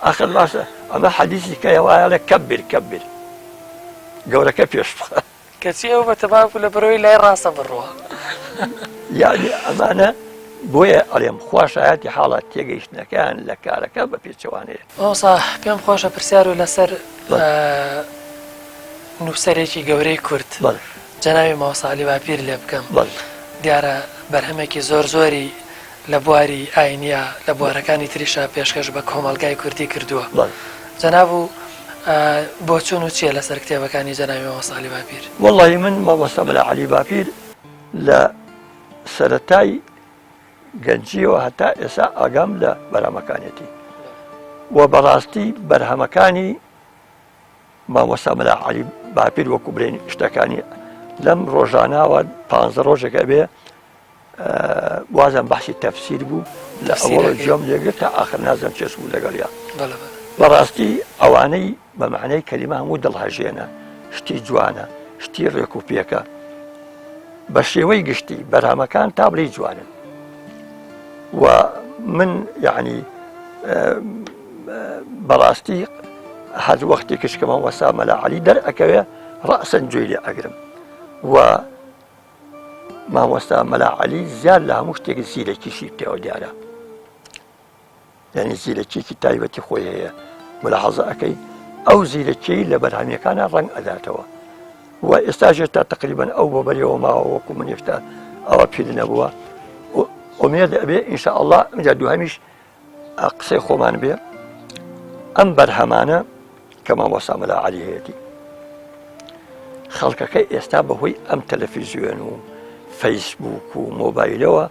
آخر باشا أما حديثي كيا وعلى كبر قولك بيش کەچی ئەو بە تەواو بوو لە بەرەوەی لای ڕاستە بڕوە یعنی ئەمانە بۆیە ئەڵێم خۆشایەتی حاڵات تێگەیشتنەکان لە کارەکە بە پێچەوانەیە. ئەوسا پێم خۆشە پرسیار و لەسەر نووسەرێکی گەورەی کورد جەناوی مامۆستا عەلی باپیر لێ بکەم. دیارە بەرهەمێکی زۆر زۆری لە بواری ئاینیە لە بوارەکانی تریشە پێشکەش بە کۆمەلگای کوردی کردووە. جەناب و بۆ چوون و چییە لەسەر کتێبەکانی جەناوی مامۆستا عەلی باپیر؟ وەڵڵی من مامۆستا مەلا عەلی باپیر لە سەرەتای گەنجیەوە هەتا ئێستا ئاگام لە بەرهەمەکانێتی و بەڕاستی بەرهەمەکانی مامۆستا مەلا عەلی باپیر وەکو برێن شتەکانی لەم ڕۆژاناوە 15 ڕۆژێکە بێ وازم بەحسی تەفسیر بوو لە ئەوڵ جۆم لێگرت تا ئاخر نازم چێس بوو لەگەڵیا. بەڕاستی ئەوانەی بە معنەی کەلیمە هەموو دڵهەژێنە، شتی جوانە، شتی ڕێک و پێکە، بە شێوەی گشتی بەرهەمەکان تابلەی جوانن و من یعنی بەڕاستی هەر وەختی کشکە مامۆستا مەلا عەلی دەرئەکەوێ ڕەسەن گوێی لێ ئەگرم و مامۆستا مەلا عەلی زیاد لە هەموو شتێک زیرەکیشی پێوە دیارە، یعنی زیرەکیێکی تایبەتی خۆی هەیە ملاحەزە ئەەکەی ئەو زیرەکیی لە بەرهەمیەکانە ڕەنگ ئەداتەوە و ئێستاژێت تا تقریبان ئەو بۆ بەرەوە ماوە وەکو من هێشتا ئەوە پیر نەبووە ئومێد ئەبێ ئینشاءالله ئەمجا دووهەمیش قسەی خۆمان بێ ئەم بەرهەمانە کە مامۆستا مەلا عەلی هەیەتی خەڵکەکەی ئێستا بەهۆی ئەم تەلەڤیزیۆن و فەیسبووک و مۆبایلەوە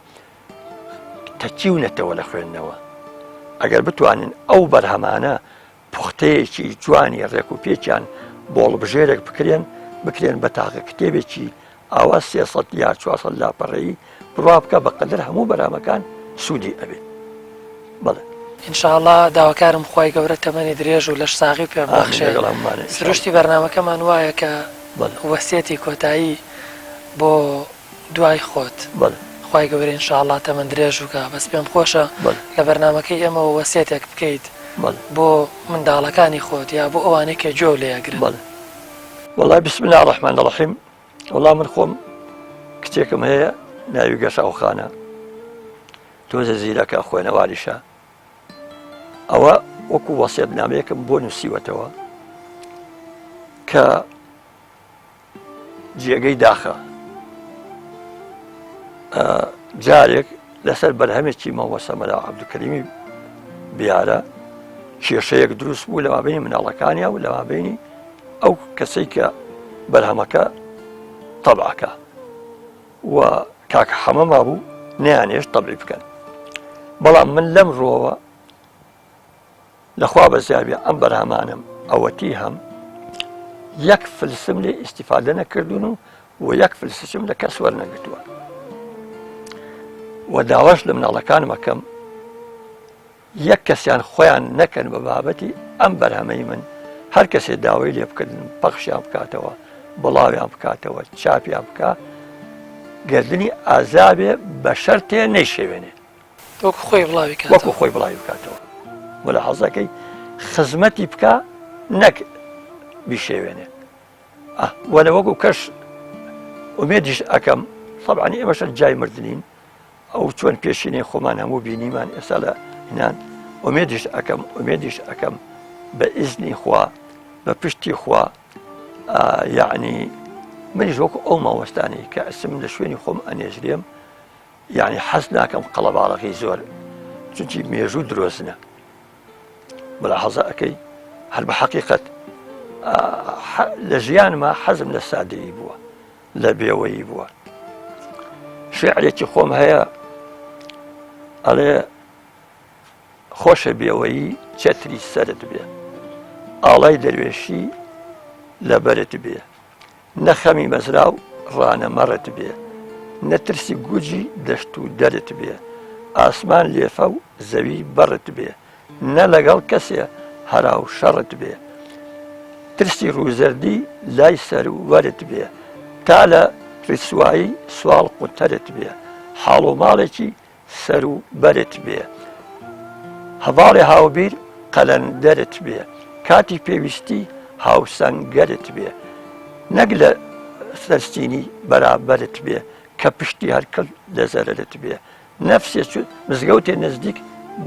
تەچیونەتەوە لە خوێندنەوە. ئەگەر بتوانن ئەو بەرهەمانە پوختەیەکی جوانی ڕێک و پێچیان بۆڵبژێرێک بکرێن بە تاقە کتێبێکی ئاوا 300 یا 400 لاپەڕەیی بڕوا بکە بەقەدر هەموو بەرهەمەکان سوودی ئەبێت. بەڵێ ئینشاءالله داواکارم خوای گەورە تەمەنی درێژ و لەش ساغی پێ بەخشێ. سروشتی بەرنامەکەمان وایە کە وەسیەتی کۆتایی بۆ دوای خۆت خوای گەورە ئینشاءالله تەمەن درێژ وکە بەس پێم خۆشە لە بەرنامەکەی ئێمە وەسیەتێک بکەیت بۆ منداڵەکانی خۆت یا بۆ ئەوانەی کە جۆ لێیەگرن. وەڵای بسم الله الرحمن الرحیم. وەڵام من خۆم کچێکم هەیە ناوی گەشاوخانە تۆزە زیرەکە خوێنەواریشە ئەوە وەکو وەسیەت نامەیەکم بۆ نووسیوەتەوە کە جێگەی داخە جارێک لەسەر بەرهەمێکی مامۆستا مەلا عەبدولکەریمی بیارە کێشەیەک دروست بوو لەمابەینی مناڵەکانیە و لەمابەینی ئەو کەسەی کە بەرهەمەکە تەبعەکە و کاکە حەمەما بوو نەیانێش تەبعی بکەن. بەڵام من لەم ڕۆوە لەخوا بەزیابێ ئەم بەرهەمانم ئەوەتی هەم یەک فلسم لێ ئیستیفادە نەکردوون و یەک فلسم لە کەس وەرنەگرتووە و داواش لە مناڵەکانم ئەکەم یەک کەسیان خۆیان نەکەن بە بابەتی ئەم بەرهەمەی من هەر کەسێ داوای لێ بکردن پەخشیان بکاتەوە بڵاویان بکاتەوە چاپیان بکە گردنی ئازابێ بە شەرتێ نەیشێوێنێ وەکو خۆی بڵاوی بکاتەوە ملاحەزەکەی خزمەتی بکە نەک بیشێوێنێ وەنە وەکو کەش ئومێدیش ئەەکەم طبعاً ئێمەشە جای مردنین ئەو چۆن پێشینەی خۆمان هەموو بینیمان ئێستا لە هینان ئومێدیش ئەەکەم بە ئیزنی خوا بە پشتی خوا یعنی منیش وەکو ئەو مامۆستانی کە ئەسم لە شوێنی خۆم ئەنێژرێم یعنی حەز ناکەم قەڵەباڵەکەی زۆر چونکی مێژوو درۆزنە ملاحەزە ئەەکەی هەر بە حەقیقەت لە ژیانما حەزم لە سادەیی بووە لە بێوەیی بووە. شێعرێکی خۆم هەیە ئەڵێ خۆشە بێوەیی چەتری سەرت بێ ئاڵای دەروێشی لەبەرت بێ نەخەمی مەزراو ڕانەمەڕت بێ نەترسی گوجی دەشت و دەرت بێ ئاسمان لێفە و زەوی بەڕت بێ نە لەگەڵ کەسێ هەرا و شەڕت بێ ترسی ڕووزەردی لای سەر و وەرت بێ تا لە ڕیسوایی سوال قوتەرت بێ حاڵ و ماڵێکی سەر و بەرت بێ هەواڵی هاوبیر قەلەندەرت بێ کاتی پێویستی هاوسەنگەرت بێ نەک لە سەرچینی بەرابەرت بێ کە پشتی هەرکەل لەزەرت بێ نەفسێ مزگەوتێ نزیک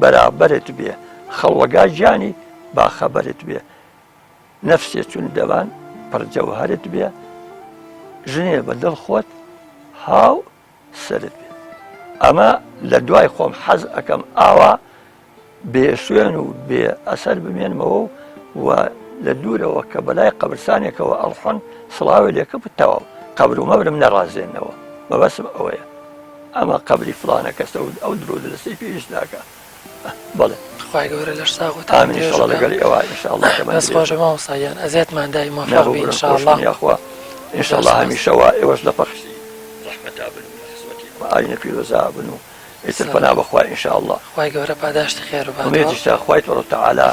بەرابەرت بێ خەڵوەگا گیانی باخەبەرت بێ نەفسێ چون دەوان پڕجەوهرت بێ ژنێ بە دڵ خۆت هاو سرت بێ ئەمە لە دوای خۆم حەز ئەەکەم ئاوا بێ شوێن و بێ ئەسەر بمێنمەوە و لە دوورەوە کە بەلای قەبرستانێکەوە ئەڵحۆن سڵاوی لێکە بتەوە قەبر و مەبرم نەڕازێنەوە مەبەسم ئەوەیە ئەمە قەبری فڵانە کەسە ئەو درۆ لەسەی پێویست ناکە بەڵێ خوای گەورە لەش ساغوت ئامین ئینشاءڵڵا لەگەڵی ئەوە ئینشاءڵڵا بەس خۆشە مامۆستایان ئەزیەتمان دای موفق بی ئینشاءڵڵا یاخوا ئینشاءڵڵا هەمیشەوە ئێوەش لە پەخشی ڕەحمەتا بن و خزمەتی ئاینە پیرۆزا بن و ئیتر پەنا بەخوا ئینشاءڵڵا خوای گەورە پاداشتی خێر و باتەوە ئومێدیشتا خوای تبارەک و تەعالا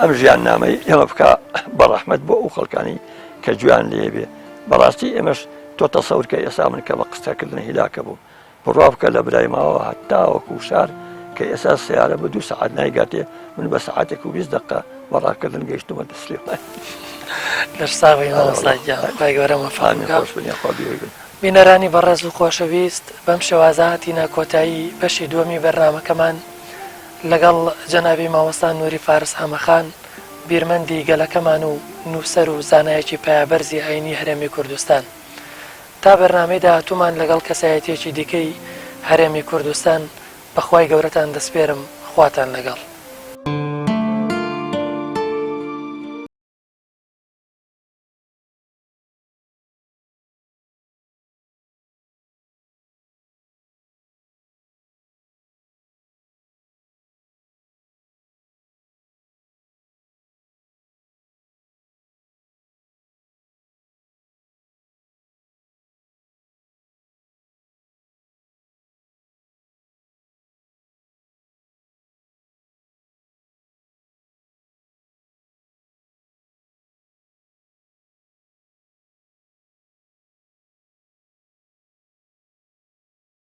ئەم ژیان نامەی ئێمە بکە بە ڕەحمەت بۆ ئەو خەڵکانی کە گویان لێ بێ بەڕاستی ئێمەش تۆ تەسەور کە ئێستا من کە بە قسەکردن هیلاکە بووم بڕوا بکە لە برای ماوە هەتا وەکو شار کە ئێستا سیارە بە 2 سەعات نایگاتێ من بە سەعاتێک و 20 دقیقە بەڕاکردن گەیشتمە دەسلێمای لەش ساغی مامۆستایان خوای گەورە موفق ئامین بکە خۆش بنی خوا بیێگن بینەرانی بەڕێز و خۆشەویست بەم شێوازە هاتینە کۆتایی بەشی دووەمی بەرنامەکەمان لەگەڵ جەنابی مامۆستا نووری فارس هەمەخان بیرمەندی گەلەکەمان و نووسەر و زانایەکی پایابەرزی ئاینی هەرێمی کوردستان تا بەرنامەی داهاتوومان لەگەڵ کەسایەتیەکی دیکەی هەرێمی کوردستان بەخوای گەورەتان دەسپێرم خواتان لەگەڵ